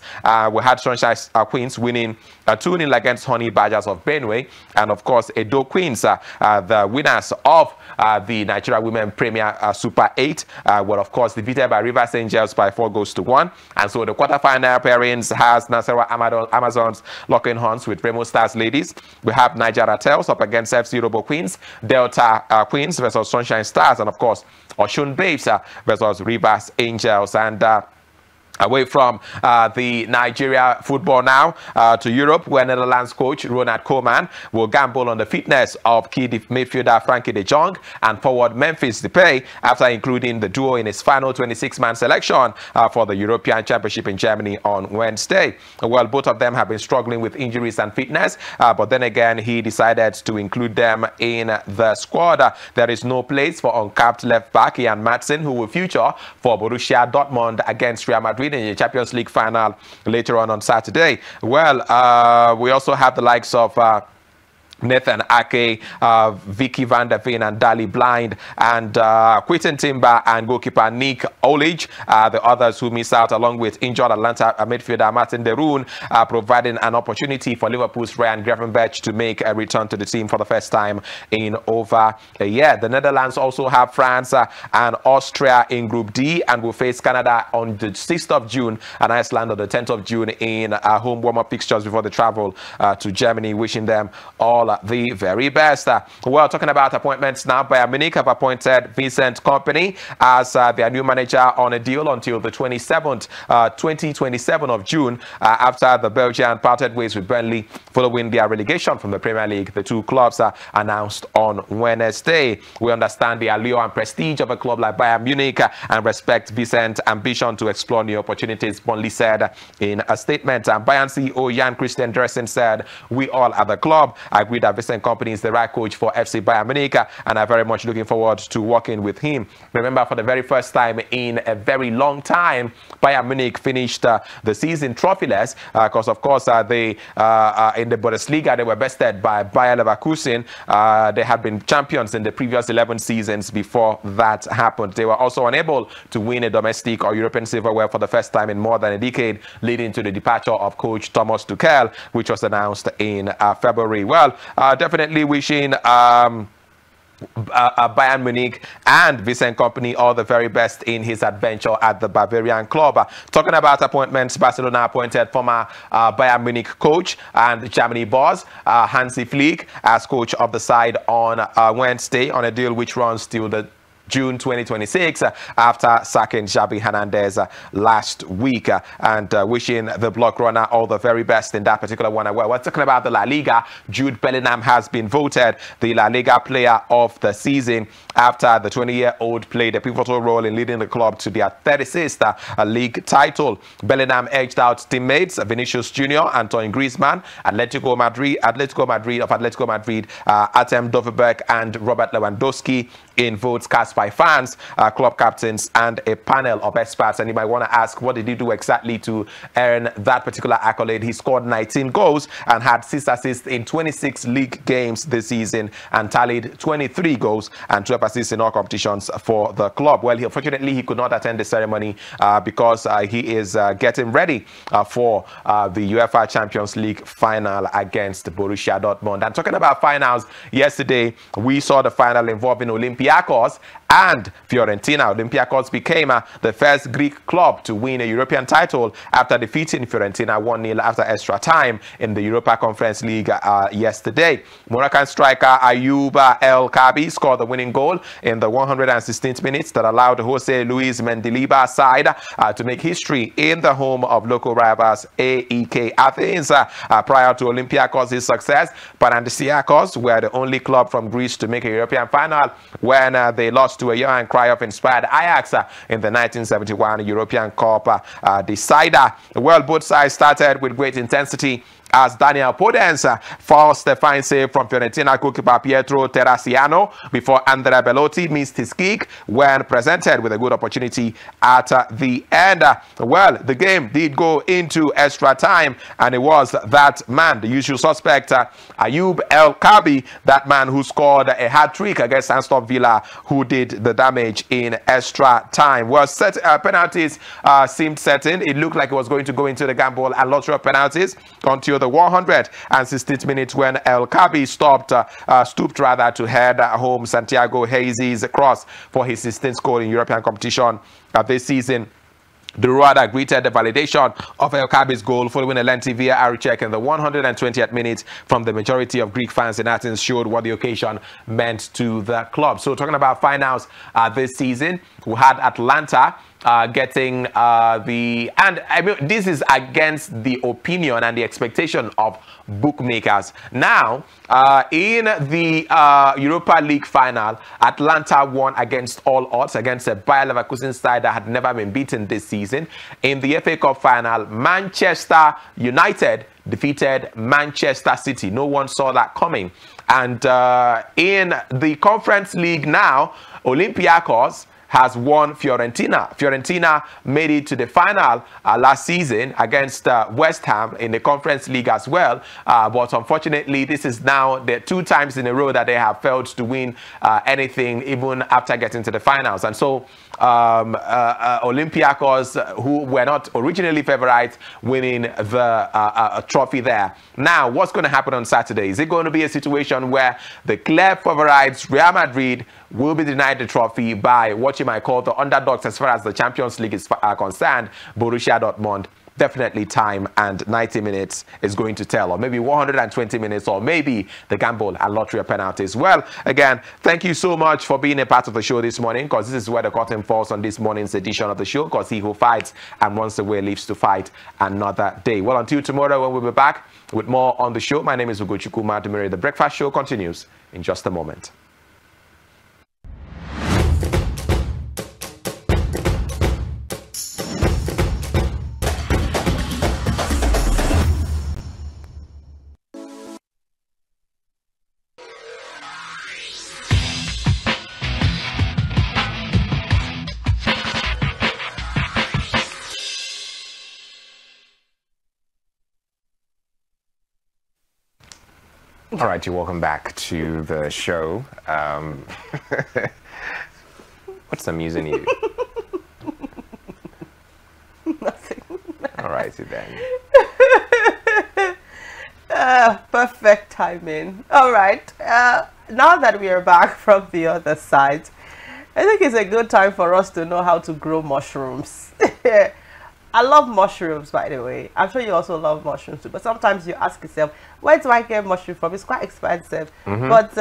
[SPEAKER 1] We had Sunshine Queens winning 2-0 against Honey Badgers of Benue, and of course Edo Queens, the winners of the Nigeria Women Premier Super 8, were of course defeated by Rivers Angels by 4 goals to 1. And so the quarterfinal pairings has Nasarawa Amazons locking horns with Remo Stars Ladies. We have Niger Ratels up against FC Robo Queens, Delta Queens versus Sunshine Stars, and of course Oshun Babes versus Rivers Angels. And Away from the Nigeria football now to Europe, where Netherlands coach Ronald Koeman will gamble on the fitness of key midfielder Frankie de Jong and forward Memphis Depay after including the duo in his final 26-man selection for the European Championship in Germany on Wednesday. Well, both of them have been struggling with injuries and fitness, but then again, he decided to include them in the squad. There is no place for uncapped left back Ian Maatsen, who will feature for Borussia Dortmund against Real Madrid in the Champions League final later on Saturday. Well, we also have the likes of Nathan Ake, Vicky van der Veen and Dali Blind, and Quinton Timber and goalkeeper Nick Olij, the others who miss out, along with injured Atlanta midfielder Martin de Roon, providing an opportunity for Liverpool's Ryan Gravenberch to make a return to the team for the first time in over a year. The Netherlands also have France and Austria in Group D and will face Canada on the 6th of June and Iceland on the 10th of June in home warm-up fixtures before the travel to Germany, wishing them all the very best. Well, talking about appointments now, Bayern Munich have appointed Vincent Kompany as their new manager on a deal until the 2027 of June after the Belgian parted ways with Burnley following their relegation from the Premier League. The two clubs announced on Wednesday. We understand the allure and prestige of a club like Bayern Munich and respect Vincent's ambition to explore new opportunities, Burnley said in a statement. And Bayern CEO Jan Christian Dressen said, "We all at the club agree that Vincent Kompany is the right coach for FC Bayern Munich and are very much looking forward to working with him." Remember, for the very first time in a very long time, Bayern Munich finished the season trophyless because, of course, they in the Bundesliga, they were bested by Bayer Leverkusen. They had been champions in the previous 11 seasons before that happened. They were also unable to win a domestic or European silverware for the first time in more than a decade, leading to the departure of coach Thomas Tuchel, which was announced in February. Well, definitely wishing Bayern Munich and Vincent Kompany all the very best in his adventure at the Bavarian club. Talking about appointments, Barcelona appointed former Bayern Munich coach and Germany boss Hansi Flick as coach of the side on Wednesday on a deal which runs till the June 2026 after sacking Xavi Hernandez last week, and wishing the block runner all the very best in that particular one. Well, we're talking about the La Liga. Jude Bellingham has been voted the La Liga player of the season after the 20-year-old played a pivotal role in leading the club to their 36th league title. Bellingham edged out teammates Vinicius Junior, Antoine Griezmann, Atletico Madrid, Artem Dovbyk and Robert Lewandowski in votes cast by fans, club captains, and a panel of experts. And you might want to ask, what did he do exactly to earn that particular accolade? He scored 19 goals and had 6 assists in 26 league games this season and tallied 23 goals and 12 assists in all competitions for the club. Well, unfortunately, he could not attend the ceremony because he is getting ready for the UEFA Champions League final against Borussia Dortmund. And talking about finals, yesterday we saw the final involving Olympiacos and Fiorentina. Olympiacos became the first Greek club to win a European title after defeating Fiorentina 1-0 after extra time in the Europa Conference League yesterday. Moroccan striker Ayoub El Kabi scored the winning goal in the 116th minute that allowed Jose Luis Mendilibar side to make history in the home of local rivals AEK Athens. Prior to Olympiacos' success, Panathinaikos were the only club from Greece to make a European final when they lost to a Johan Cruyff inspired Ajax in the 1971 European Cup decider. Well, both sides started with great intensity as Daniel Podence forced a fine save from Fiorentina goalkeeper Pietro Terracciano before Andrea Bellotti missed his kick when presented with a good opportunity at the end. Well, the game did go into extra time, and it was that man, the usual suspect, Ayoub El Kabi, that man who scored a hat-trick against Aston Villa, who did the damage in extra time. Well, penalties seemed certain. It looked like it was going to go into the gamble and lottery of penalties until the 116th minute when El Kabi stooped to head home Santiago Hayes' cross for his 16th goal in European competition this season. The Ruada greeted the validation of El Kabi's goal following a lengthy VAR check in the 120th minute from the majority of Greek fans in Athens showed what the occasion meant to the club. So talking about finals this season, we had Atlanta getting this is against the opinion and the expectation of bookmakers. Now, in the Europa League final, Atlanta won against all odds against a Bayer Leverkusen side that had never been beaten this season. In the FA Cup final, Manchester United defeated Manchester City. No one saw that coming. And in the Conference League now, Olympiacos has won Fiorentina. Fiorentina made it to the final last season against West Ham in the Conference League as well. But unfortunately, this is now the 2 times in a row that they have failed to win anything, even after getting to the finals. And so Olympiacos, who were not originally favorites, winning the trophy there. Now, what's going to happen on Saturday? Is it going to be a situation where the clear favorites, Real Madrid, will be denied the trophy by what you might call the underdogs as far as the Champions League is concerned, Borussia Dortmund? Definitely time and 90 minutes is going to tell, or maybe 120 minutes, or maybe the gamble and lottery of penalties. Well, again, thank you so much for being a part of the show this morning, because this is where the curtain falls on this morning's edition of the show, because he who fights and runs away lives to fight another day. Well, until tomorrow when we'll be back with more on the show, my name is Ugochukwu Madumere. The Breakfast Show continues in just a moment. All right, you're welcome back to the show. What's amusing you?
[SPEAKER 2] Nothing.
[SPEAKER 1] All righty then.
[SPEAKER 2] Perfect timing. All right. Now that we are back from the other side, I think it's a good time for us to know how to grow mushrooms. I love mushrooms, by the way. I'm sure you also love mushrooms too. But sometimes you ask yourself, where do I get mushroom from? It's quite expensive. But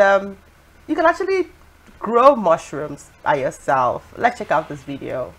[SPEAKER 2] you can actually grow mushrooms by yourself. Let's check out this video.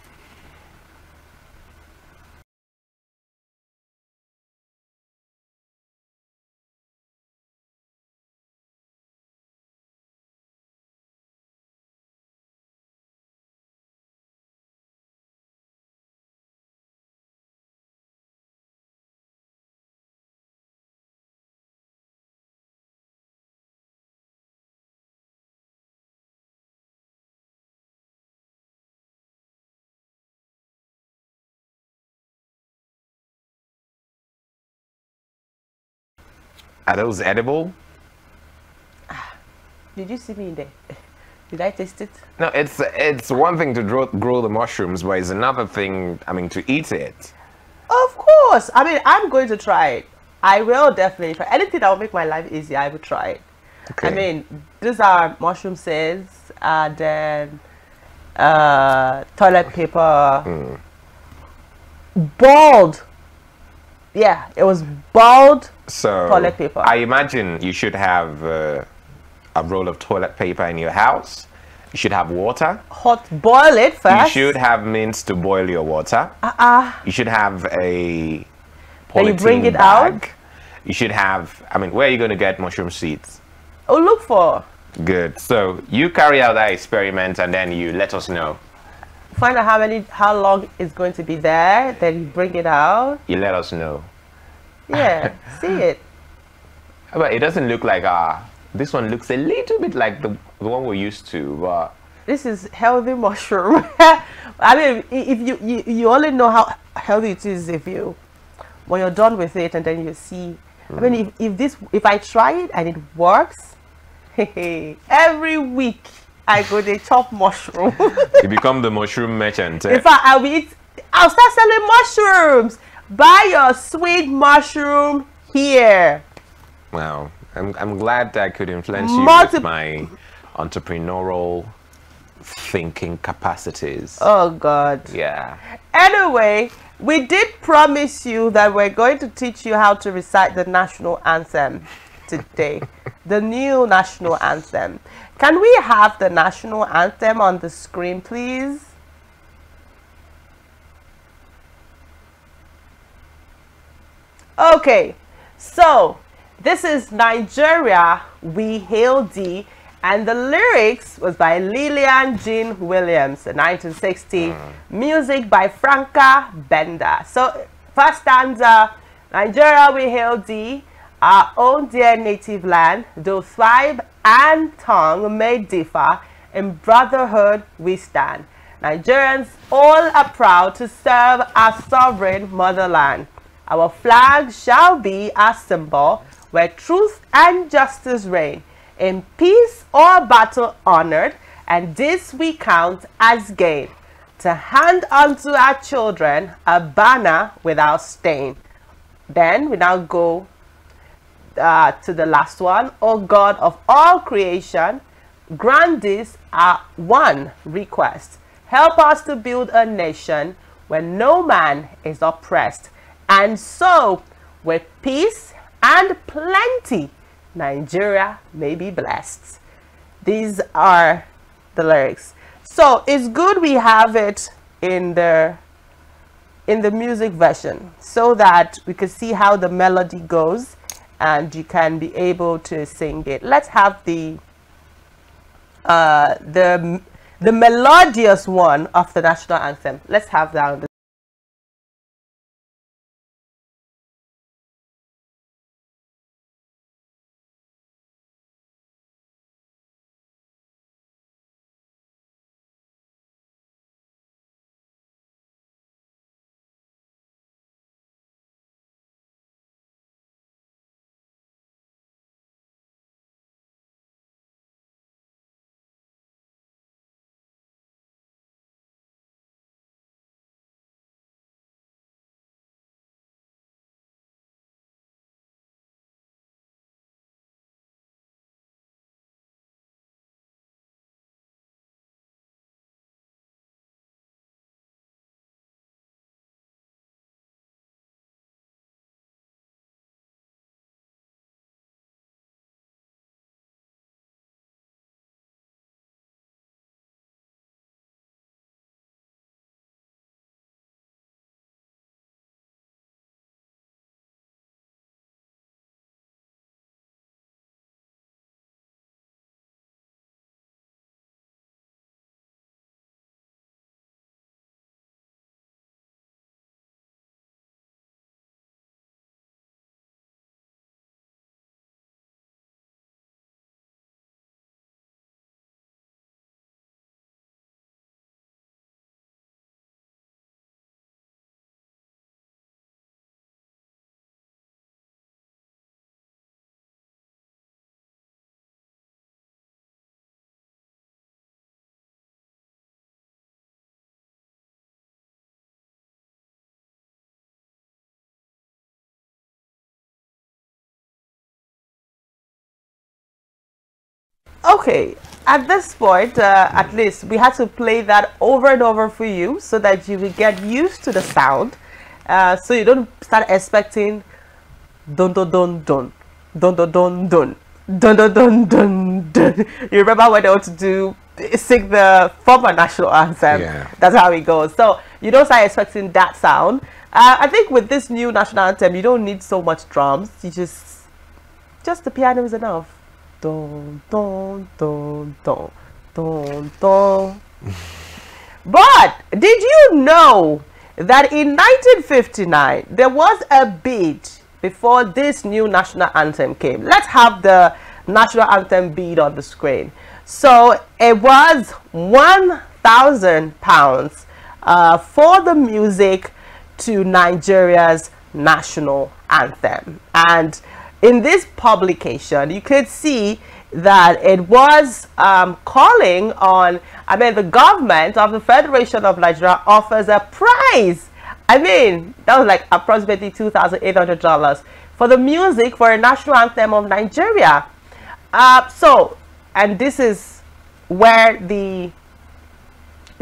[SPEAKER 1] Are those edible?
[SPEAKER 2] Did you see me in there? Did I taste it?
[SPEAKER 1] No, it's one thing to grow the mushrooms, but it's another thing, I mean, to eat it.
[SPEAKER 2] Of course. I mean, I'm going to try it. I will definitely try. Anything that will make my life easier, I will try it.
[SPEAKER 1] Okay.
[SPEAKER 2] I mean, these are mushroom seeds, and then toilet paper, boiled. Yeah, it was boiled toilet paper.
[SPEAKER 1] I imagine you should have a roll of toilet paper in your house. You should have water.
[SPEAKER 2] Hot, boil it first.
[SPEAKER 1] You should have mince to boil your water. You should have a polythene
[SPEAKER 2] then you bring it
[SPEAKER 1] bag.
[SPEAKER 2] out.
[SPEAKER 1] You should have, I mean, where are you going to get mushroom seeds?
[SPEAKER 2] Oh, look for.
[SPEAKER 1] Good. So you carry out that experiment and then you let us know.
[SPEAKER 2] Find out how long it's going to be there, then you bring it out.
[SPEAKER 1] You let us know.
[SPEAKER 2] Yeah, see it.
[SPEAKER 1] But it doesn't look like this one looks a little bit like the one we're used to, but
[SPEAKER 2] this is healthy mushroom. I mean, if you only know how healthy it is when you're done with it, and then you see. I mean, if I try it and it works, every week I go to chop mushroom.
[SPEAKER 1] You become the mushroom merchant.
[SPEAKER 2] In fact, I'll start selling mushrooms. Buy your sweet mushroom here.
[SPEAKER 1] Wow, I'm glad I could influence you with my entrepreneurial thinking capacities.
[SPEAKER 2] Oh God.
[SPEAKER 1] Yeah.
[SPEAKER 2] Anyway, we did promise you that we're going to teach you how to recite the national anthem today. The new national anthem. Can we have the national anthem on the screen, please? Okay, so this is Nigeria, We Hail Thee, and the lyrics was by Lillian Jean Williams in 1960. Music by Franca Benda. So first stanza: Nigeria, we hail thee, our own dear native land, though tribe and tongue may differ, in brotherhood we stand. Nigerians all are proud to serve our sovereign motherland. Our flag shall be our symbol, where truth and justice reign, in peace or battle honored, and this we count as gain, to hand unto our children a banner without stain. Then we now go to the last one. O God of all creation, grant this our one request. Help us to build a nation where no man is oppressed, and so with peace and plenty Nigeria may be blessed. These are the lyrics. So it's good we have it in the music version so that we can see how the melody goes and you can be able to sing it. Let's have the melodious one of the national anthem. Let's have that on the Okay, at this point, at least we had to play that over and over for you so that you will get used to the sound. So you don't start expecting dun dun dun dun dun dun dun dun dun dun dun dun dun. You remember when they want to sing the former national anthem?
[SPEAKER 1] Yeah.
[SPEAKER 2] That's how it goes. So you don't start expecting that sound. I think with this new national anthem, you don't need so much drums. You just the piano is enough. Dun, dun, dun, dun, dun, dun. But did you know that in 1959 there was a beat before this new national anthem came? Let's have the national anthem beat on the screen. So it was £1,000 for the music to Nigeria's national anthem. And in this publication, you could see that it was calling on, the government of the Federation of Nigeria offers a prize. That was like approximately $2,800 for the music for a national anthem of Nigeria. And this is where the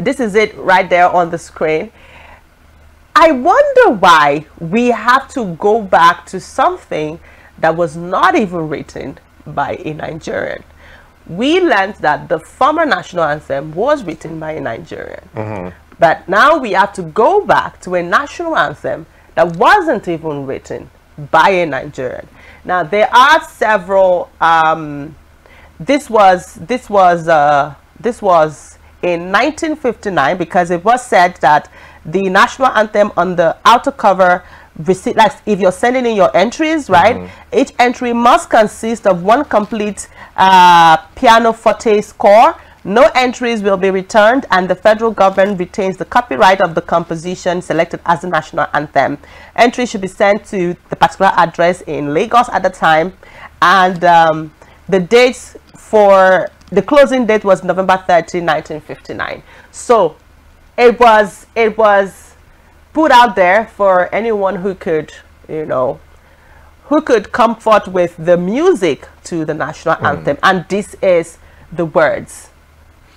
[SPEAKER 2] this is it right there on the screen. I wonder why we have to go back to something that was not even written by a Nigerian. We learned that the former national anthem was written by a Nigerian. But now we have to go back to a national anthem that wasn't even written by a Nigerian. Now there are several. This was in 1959, because it was said that the national anthem on the outer cover, like if you're sending in your entries, right, each entry must consist of one complete pianoforte score. No entries will be returned, and the federal government retains the copyright of the composition selected as the national anthem. Entries should be sent to the particular address in Lagos at the time, and the dates for the closing date was November 30, 1959. So it was put out there for anyone who could, you know, who could come forth with the music to the national anthem, and this is the words.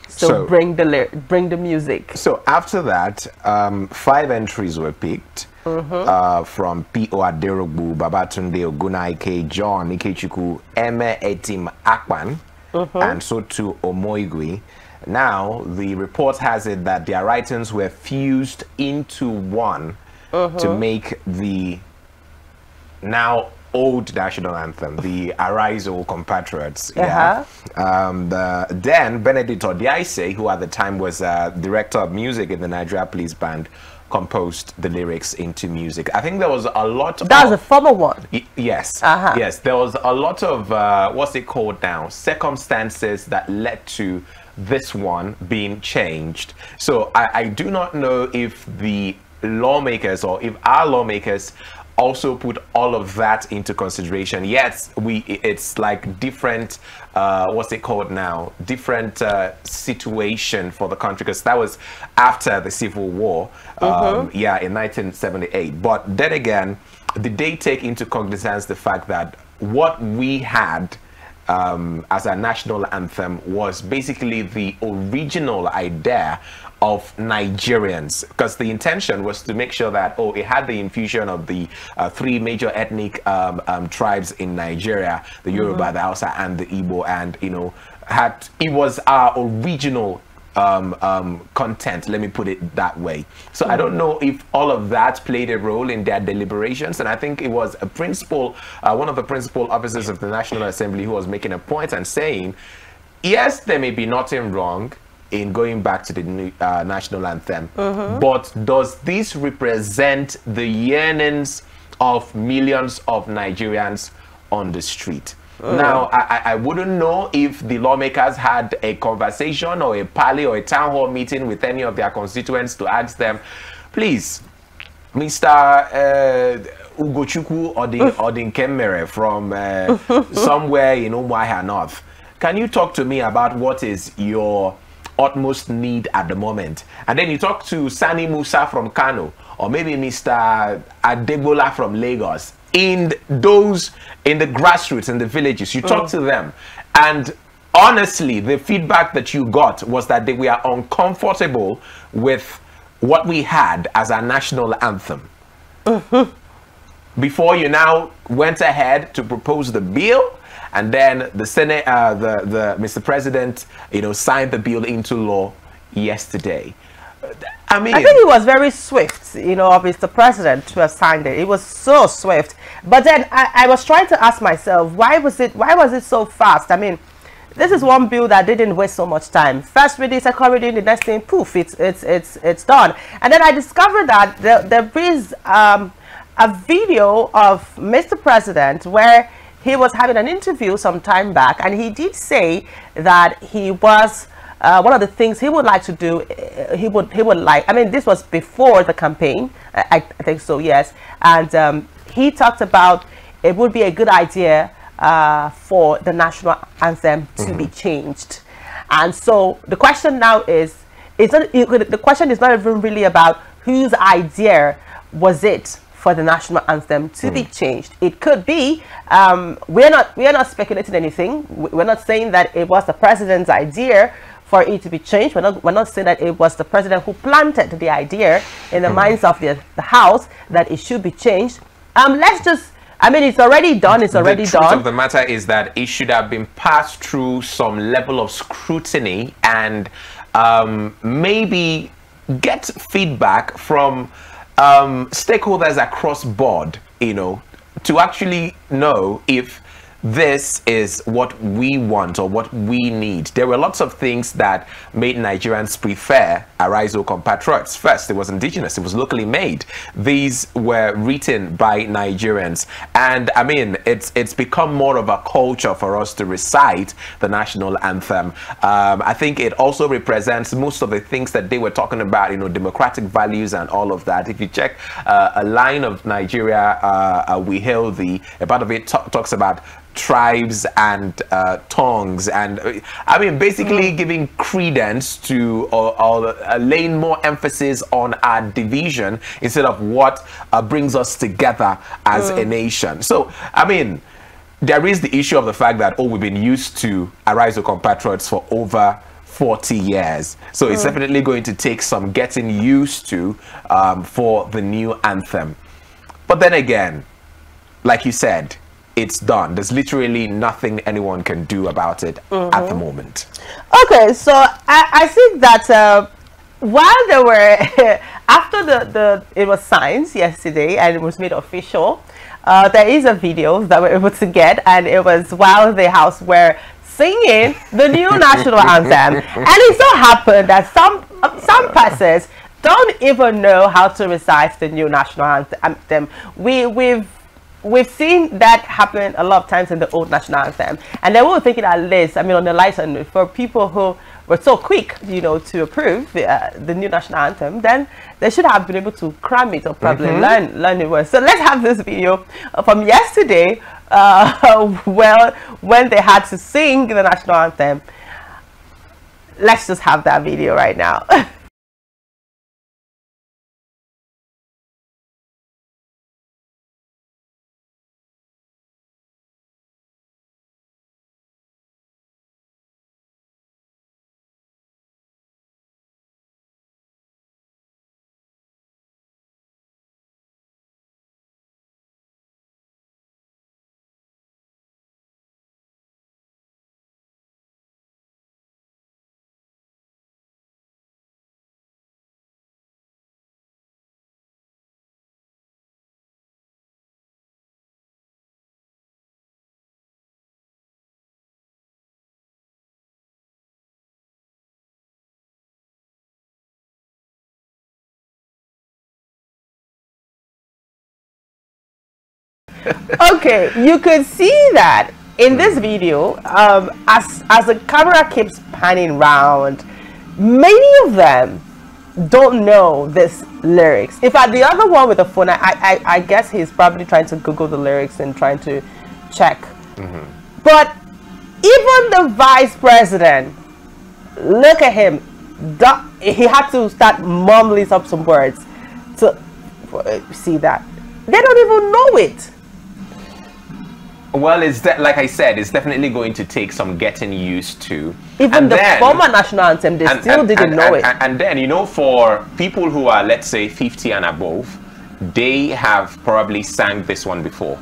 [SPEAKER 2] So bring the music.
[SPEAKER 1] So after that, 5 entries were picked from P.O. Aderogbu, Babatunde Ogunaike, John Ikechukwu, Eme Etim Akpan, and so to Omoigui. Now, the report has it that their writings were fused into one to make the now old national anthem, the Arise O Compatriots. Then Benedict Odiaise, who at the time was director of music in the Nigeria Police Band, composed the lyrics into music. I think there was a lot of...
[SPEAKER 2] That was a former one.
[SPEAKER 1] Yes. Yes, there was a lot of, what's it called now? Circumstances that led to this one being changed. So I do not know if the lawmakers or if our lawmakers also put all of that into consideration. Yes, it's like different what's it called now, different situation for the country, because that was after the Civil War, yeah, in 1978. But then again, did they take into cognizance the fact that what we had as a national anthem was basically the original idea of Nigerians, because the intention was to make sure that, oh, it had the infusion of the 3 major ethnic tribes in Nigeria, the Yoruba, the Hausa, and the Igbo, and, you know, it was our original content, let me put it that way. So I don't know if all of that played a role in their deliberations, and I think it was a principal, one of the principal officers of the National Assembly, who was making a point and saying, yes, there may be nothing wrong in going back to the national anthem, but does this represent the yearnings of millions of Nigerians on the street? Now, I wouldn't know if the lawmakers had a conversation or a parley or a town hall meeting with any of their constituents to ask them, please, Mr. Ugochukwu Odin Kemere from somewhere in Umuahia North, can you talk to me about what is your utmost need at the moment? And then you talk to Sani Musa from Kano, or maybe Mr. Adegbola from Lagos, in the grassroots, in the villages. You talk to them, and honestly, the feedback that you got was that they were uncomfortable with what we had as our national anthem. Before you now went ahead to propose the bill, and then the Senate, Mr. President, you know, signed the bill into law yesterday. I mean,
[SPEAKER 2] I think it was very swift, you know, of Mr. President to have signed it. It was so swift. But then I was trying to ask myself, why was it so fast? I mean, this is one bill that didn't waste so much time. First reading, second reading, the next thing, poof, it's done. And then I discovered that there is a video of Mr. President where he was having an interview some time back, and he did say that he was one of the things he would like to do. He would like. I mean, this was before the campaign. I think so. Yes, and he talked about it would be a good idea for the national anthem to be changed. And so the question now is, the question is not even really about whose idea was it for the national anthem to be changed. It could be, we are not speculating anything. We're not saying that it was the president's idea for it to be changed. We're not saying that it was the president who planted the idea in the minds of the House that it should be changed. Let's just, I mean, it's already done. It's already done.
[SPEAKER 1] The truth of the matter is that it should have been passed through some level of scrutiny and maybe get feedback from stakeholders across board, you know, to actually know if this is what we want or what we need. There were lots of things that made Nigerians prefer Arise, O Compatriots. First, it was indigenous, it was locally made. These were written by Nigerians. And I mean, it's become more of a culture for us to recite the national anthem. I think it also represents most of the things that they were talking about, you know, democratic values and all of that. If you check a line of Nigeria, We Hail Thee, a part of it talks about tribes and tongues, and I mean basically giving credence to or laying more emphasis on our division instead of what brings us together as a nation. So I mean, there is the issue of the fact that, oh, we've been used to Arise, O Compatriots for over 40 years, so it's definitely going to take some getting used to for the new anthem. But then again, like you said, it's done. There's literally nothing anyone can do about it at the moment. Okay, so I think that while there were after it was signed yesterday and it was made official, there is a video that we're able to get, and it was while the House were singing the new national anthem, and it so happened that some persons don't even know how to recite the new national anthem. We've seen that happen a lot of times in the old national anthem, and then we were thinking, at least, I mean, on the lighter note, for people who were so quick, you know, to approve the new national anthem, then they should have been able to cram it or probably learn it well. So let's have this video from yesterday, well, when they had to sing the national anthem. Let's just have that video right now. Okay, you could see that in this video, as the camera keeps panning round, many of them don't know this lyrics. In fact, the other one with the phone, I guess he's probably trying to Google the lyrics and trying to check. But even the vice president, look at him, he had to start mumbling up some words to see that. They don't even know it. Well, it's like I said, it's definitely going to take some getting used to. Even the former national anthem, they still didn't know it. And then, you know, for people who are, let's say, 50 and above, they have probably sang this one before.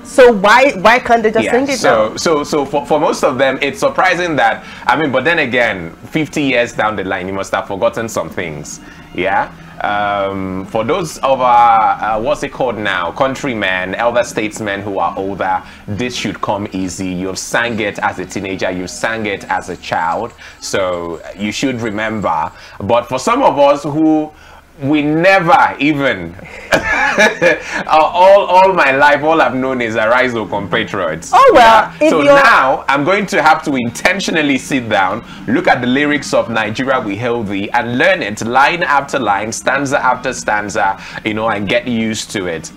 [SPEAKER 1] So why can't they just sing it now? So for most of them, it's surprising that, I mean, but then again, 50 years down the line, you must have forgotten some things. Yeah. For those of our, what's it called now, countrymen, elder statesmen who are older, this should come easy. You've sang it as a teenager, you sang it as a child, so you should remember. But for some of us who we never even all my life, all I've known is Arise, O Compatriots. Oh well. Yeah? So now I'm going to have to intentionally sit down, look at the lyrics of Nigeria We Hail Thee, and learn it line after line, stanza after stanza, you know, and get used to it.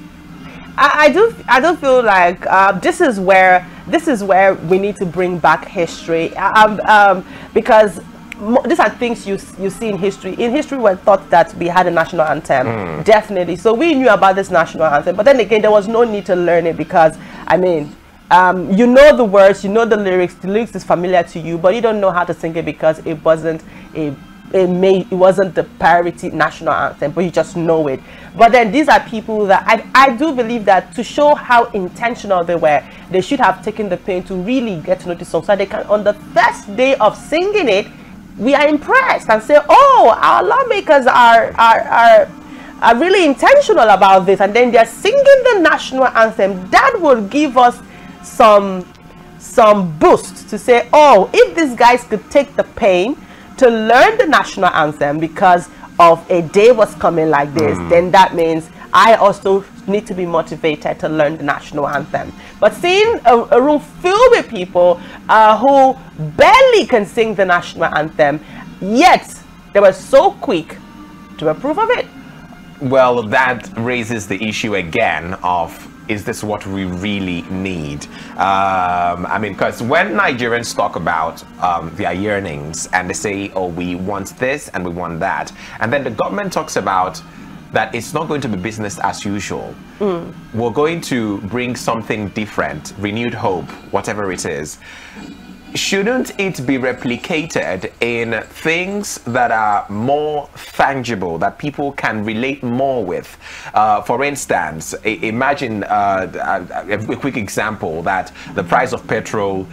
[SPEAKER 1] I do feel like this is where we need to bring back history, because these are things you see in history. In history, we're taught that we had a national anthem, definitely. So we knew about this national anthem, but then again, there was no need to learn it because, I mean,
[SPEAKER 2] you know the words, you know the lyrics is familiar to you, but you don't know how to sing it because it wasn't it wasn't the priority national anthem, but you just know it. But then these are people that I do believe that to show how intentional they were, they should have taken the pain to really get to know the song, so they can, on the first day of singing it, we are impressed and say, oh, our lawmakers are really intentional about this, and then they're singing the national anthem. That would give us some boost to say, oh, if these guys could take the pain to learn the national anthem because of a day was coming like this, then that means I also need to be motivated to learn the national anthem. But seeing a room filled with people who barely can sing the national anthem, yet they were so quick to approve of it.
[SPEAKER 1] Well, that raises the issue again of, is this what we really need? I mean, because when Nigerians talk about their yearnings and they say, oh, we want this and we want that, and then the government talks about that it's not going to be business as usual. We're going to bring something different, renewed hope, whatever it is. Shouldn't it be replicated in things that are more tangible, that people can relate more with? For instance, imagine a quick example that the price of petrol,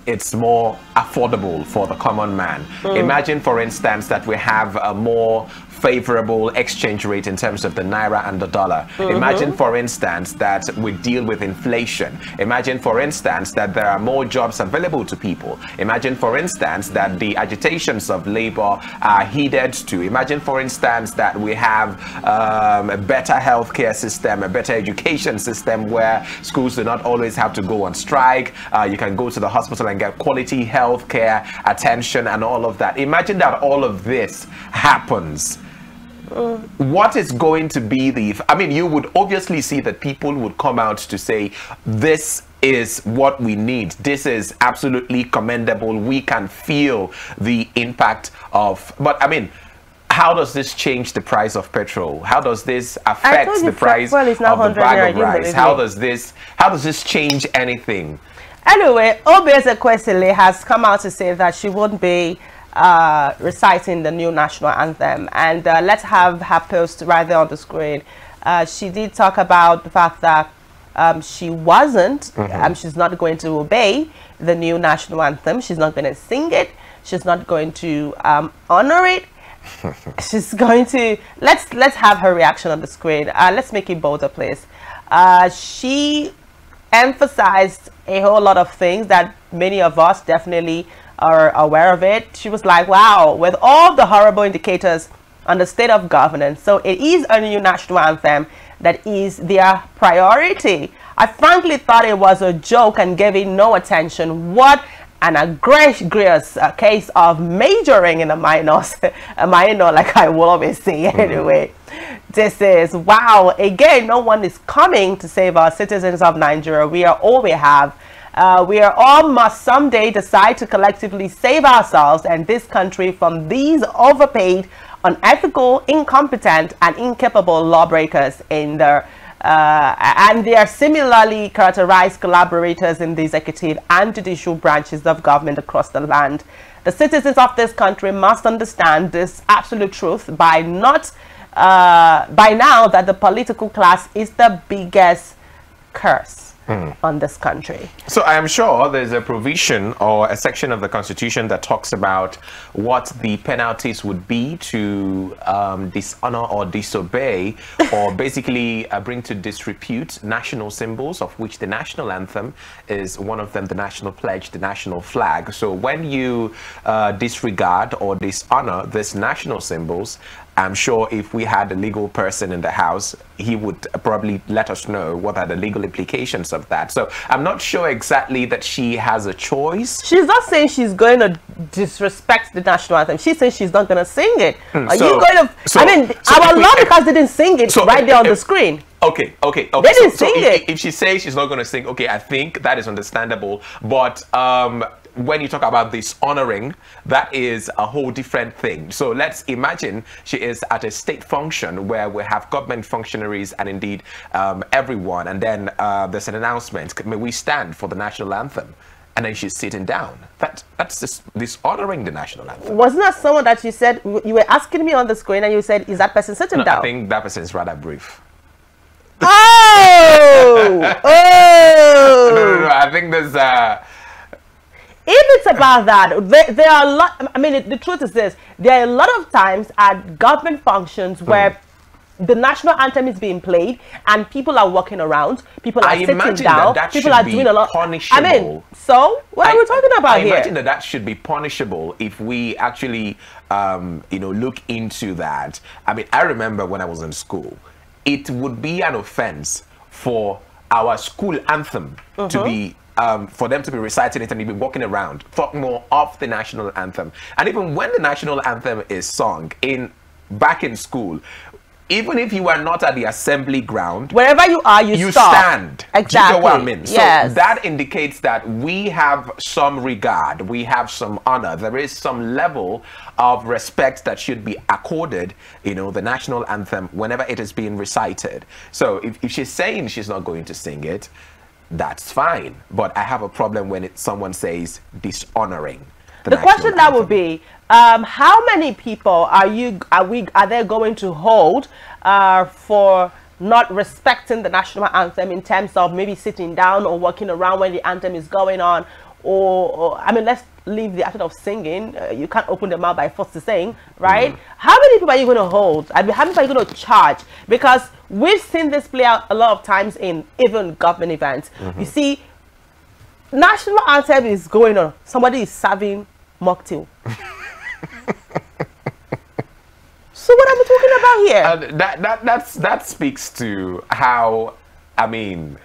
[SPEAKER 1] it's more affordable for the common man. Imagine, for instance, that we have a more favorable exchange rate in terms of the naira and the dollar. Imagine, for instance, that we deal with inflation. Imagine, for instance, that there are more jobs available to people. Imagine, for instance, that the agitations of labor are heeded to. Imagine, for instance, that we have a better healthcare system, a better education system where schools do not always have to go on strike. You can go to the hospital and get quality healthcare attention and all of that. Imagine that all of this happens. What is going to be the, I mean, you would obviously see that people would come out to say, this is what we need. This is absolutely commendable. We can feel the impact of, but I mean, how does this change the price of petrol? How does this affect the price of the bag of rice? How does this change anything?
[SPEAKER 2] Anyway, Obieze Kwesili has come out to say that she won't be reciting the new national anthem, and let's have her post right there on the screen. She did talk about the fact that she wasn't, she's not going to obey the new national anthem. She's not going to sing it. She's not going to honor it. She's going to, let's have her reaction on the screen. Let's make it bolder, please. She emphasized a whole lot of things that many of us definitely are aware of it. She was like, wow, with all the horrible indicators on the state of governance, so it is a new national anthem that is their priority. I frankly thought it was a joke and gave it no attention. What an egregious case of majoring in a minor, like I will always say anyway. This is, wow, again, no one is coming to save our citizens of Nigeria. We are all we have. We are all must someday decide to collectively save ourselves and this country from these overpaid, unethical, incompetent, and incapable lawbreakers in their and they are similarly characterized collaborators in the executive and judicial branches of government across the land. The citizens of this country must understand this absolute truth by now that the political class is the biggest curse on this country.
[SPEAKER 1] So I am sure there's a provision or a section of the Constitution that talks about what the penalties would be to dishonor or disobey or basically bring to disrepute national symbols, of which the national anthem is one of them, the national pledge, the national flag. So when you disregard or dishonor these national symbols, I'm sure if we had a legal person in the house, he would probably let us know what are the legal implications of that. So I'm not sure exactly that she has a choice.
[SPEAKER 2] She's not saying she's going to disrespect the national anthem. She's saying she's not going to sing it. Are you going to? I mean, our lawmakers didn't sing it right there on the screen.
[SPEAKER 1] Okay.
[SPEAKER 2] They didn't sing it.
[SPEAKER 1] If she says she's not going to sing, okay, I think that is understandable. But when you talk about dishonoring, that is a whole different thing. So let's imagine she is at a state function where we have government functionaries and indeed everyone, and then there's an announcement, may we stand for the national anthem? And then she's sitting down. That's just dishonoring the national anthem.
[SPEAKER 2] Wasn't that someone that you said, you were asking me on the screen and you said, is that person sitting down?
[SPEAKER 1] I think that person is rather brief.
[SPEAKER 2] Oh! Oh!
[SPEAKER 1] No, I think there's
[SPEAKER 2] if it's about that, there are a lot, I mean, the truth is this, there are a lot of times at government functions where the national anthem is being played and people are walking around, people are sitting down, people are doing a lot.
[SPEAKER 1] Punishable.
[SPEAKER 2] I mean, so what are we talking about here?
[SPEAKER 1] I imagine that should be punishable if we actually, you know, look into that. I mean, I remember when I was in school, it would be an offense for our school anthem to be for them to be reciting it and be walking around, talk more of the national anthem. And even when the national anthem is sung back in school, even if you are not at the assembly ground,
[SPEAKER 2] wherever you are, you stop.
[SPEAKER 1] Stand.
[SPEAKER 2] Exactly.
[SPEAKER 1] Do you know what I mean?
[SPEAKER 2] Yes.
[SPEAKER 1] So that indicates that we have some regard, we have some honor. There is some level of respect that should be accorded, you know, the national anthem whenever it is being recited. So if she's saying she's not going to sing it, that's fine. But I have a problem when someone says dishonoring the
[SPEAKER 2] question that would be, how many people are they going to hold for not respecting the national anthem in terms of maybe sitting down or walking around when the anthem is going on, or I mean, let's leave the act of singing. You can't open the mouth by force to sing, right? How many people are you going to hold? I mean, how many are you going to charge? Because we've seen this play out a lot of times in even government events. You see, national anthem is going on, somebody is serving mocktail. So what are we talking about here?
[SPEAKER 1] That speaks to how, I mean,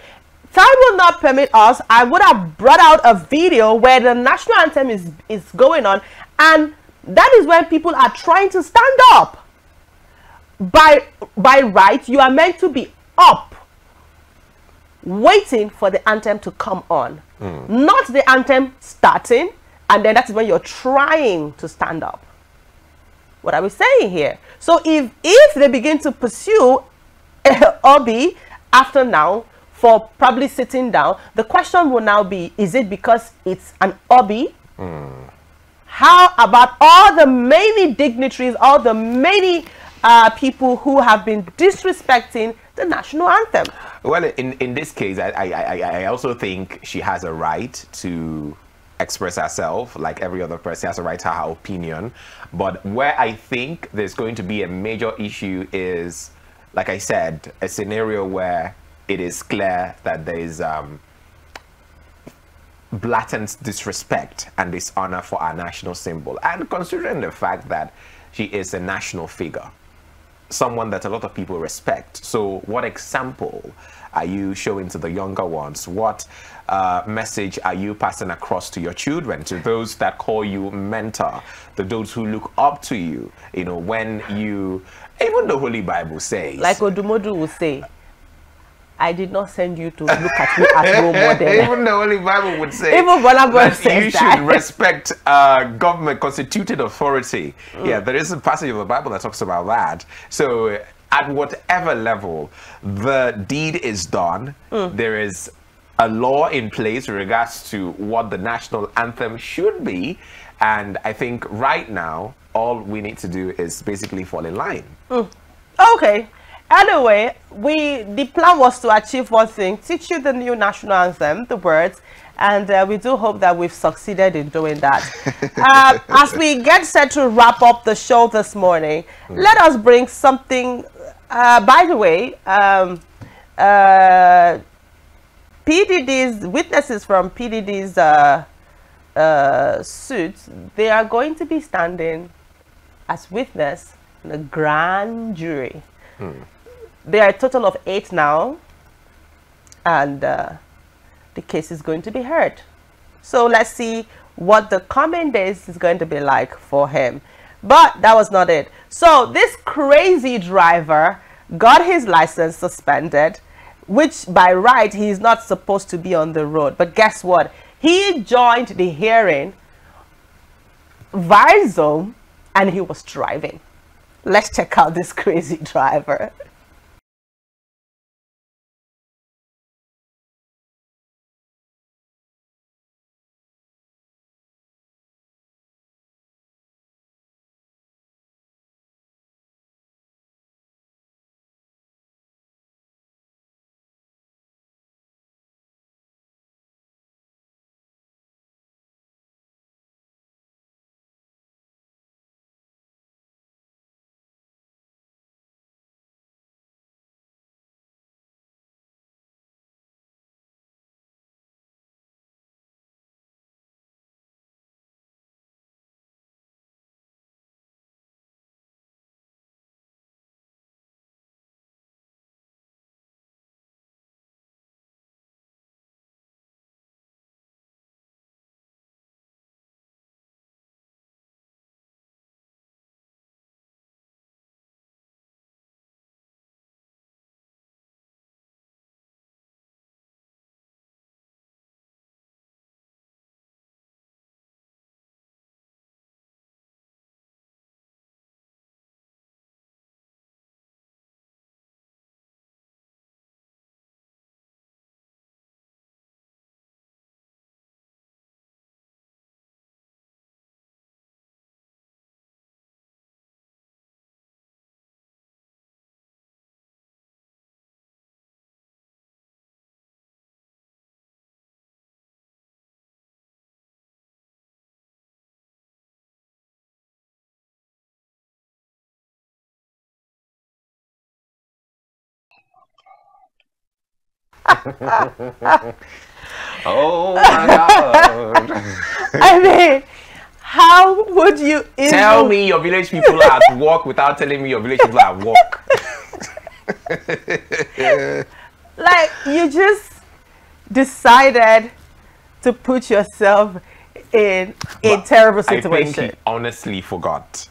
[SPEAKER 2] time will not permit us. I would have brought out a video where the national anthem is going on, and that is when people are trying to stand up. By right, you are meant to be up, waiting for the anthem to come on, not the anthem starting, and then that is when you're trying to stand up. What are we saying here? So if they begin to pursue Obi after now for probably sitting down, the question will now be, is it because it's an Obi? How about all the many dignitaries, all the many people who have been disrespecting the national anthem?
[SPEAKER 1] Well, in this case, I also think she has a right to express herself like every other person. Has a right to her opinion. But where I think there's going to be a major issue is, like I said, a scenario where it is clear that there is blatant disrespect and dishonor for our national symbol. And considering the fact that she is a national figure, someone that a lot of people respect. So what example are you showing to the younger ones? What message are you passing across to your children, to those that call you mentor, to those who look up to you? You know, when you, even the Holy Bible says,
[SPEAKER 2] like Odumodu will say, I did not send you to look at me as role model.
[SPEAKER 1] Even the Holy Bible would say,
[SPEAKER 2] even
[SPEAKER 1] that you should respect government constituted authority. Yeah, there is a passage of the Bible that talks about that. So at whatever level the deed is done, there is a law in place in regards to what the national anthem should be. And I think right now, all we need to do is basically fall in line.
[SPEAKER 2] Okay. Anyway, the plan was to achieve one thing: teach you the new national anthem, the words, and we do hope that we've succeeded in doing that. As we get set to wrap up the show this morning, let us bring something. By the way, PDD's witnesses from PDD's suits, they are going to be standing as witness in a grand jury. There are a total of 8 now, and the case is going to be heard. So let's see what the coming days is going to be like for him. But that was not it. So this crazy driver got his license suspended, which by right he is not supposed to be on the road. But guess what? He joined the hearing via Zoom and he was driving. Let's check out this crazy driver.
[SPEAKER 1] Oh my God.
[SPEAKER 2] I mean, how would you even...
[SPEAKER 1] Tell me your village people are at work without telling me your village people are at work.
[SPEAKER 2] Like, you just decided to put yourself in a terrible situation.
[SPEAKER 1] I think he honestly forgot.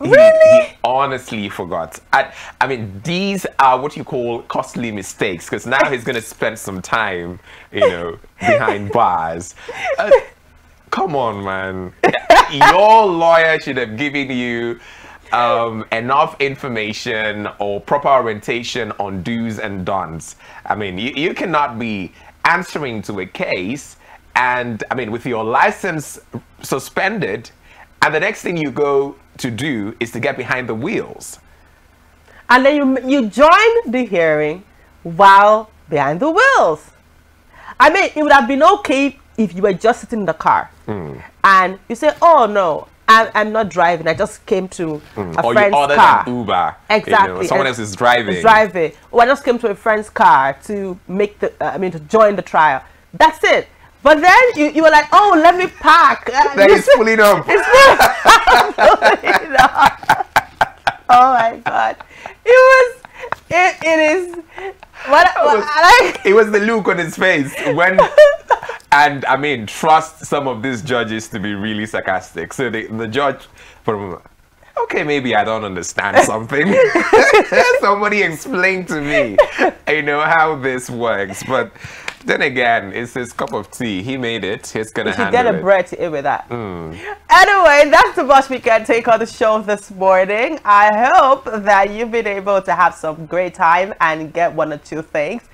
[SPEAKER 2] Really?
[SPEAKER 1] He honestly forgot. I mean, these are what you call costly mistakes, because now he's going to spend some time, you know, behind bars. Come on, man. Your lawyer should have given you enough information or proper orientation on do's and don'ts. I mean, you cannot be answering to a case and, I mean, with your license suspended, and the next thing you go to do is to get behind the wheels.
[SPEAKER 2] And then you join the hearing while behind the wheels. I mean, it would have been okay if you were just sitting in the car and you say, oh no, I'm not driving, I just came to a friend's car.
[SPEAKER 1] Than Uber.
[SPEAKER 2] Exactly.
[SPEAKER 1] You know, someone else is driving.
[SPEAKER 2] Or I just came to a friend's car to make the, to join the trial. That's it. But then you were like, oh, let me park.
[SPEAKER 1] Then it's pulling up.
[SPEAKER 2] It's pulling up. Oh my God. It is. It
[SPEAKER 1] was the look on his face when, and I mean, trust some of these judges to be really sarcastic. So the judge, from, okay, maybe I don't understand something. Somebody explain to me, you know, how this works. But then again, it's his cup of tea. He made it. He's gonna handle it.
[SPEAKER 2] You should get a bread to eat with that. Anyway, that's the much we can take on the show this morning. I hope that you've been able to have some great time and get one or two things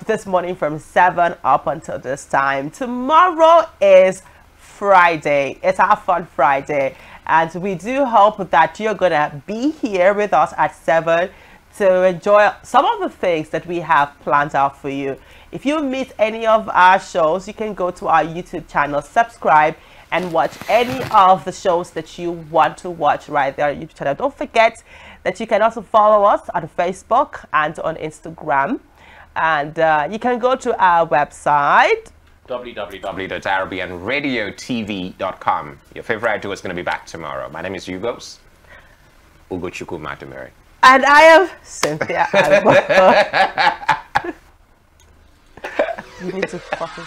[SPEAKER 2] this morning from 7 up until this time. Tomorrow is Friday. It's our Fun Friday. And we do hope that you're going to be here with us at 7 to enjoy some of the things that we have planned out for you. If you miss any of our shows, you can go to our YouTube channel, subscribe, and watch any of the shows that you want to watch right there on YouTube channel. Don't forget that you can also follow us on Facebook and on Instagram. And you can go to our website,
[SPEAKER 1] www.arabianradiotv.com. Your favorite duo is going to be back tomorrow. My name is Ugos Ugochukwu Matumeri.
[SPEAKER 2] And I am Cynthia. You need to fucking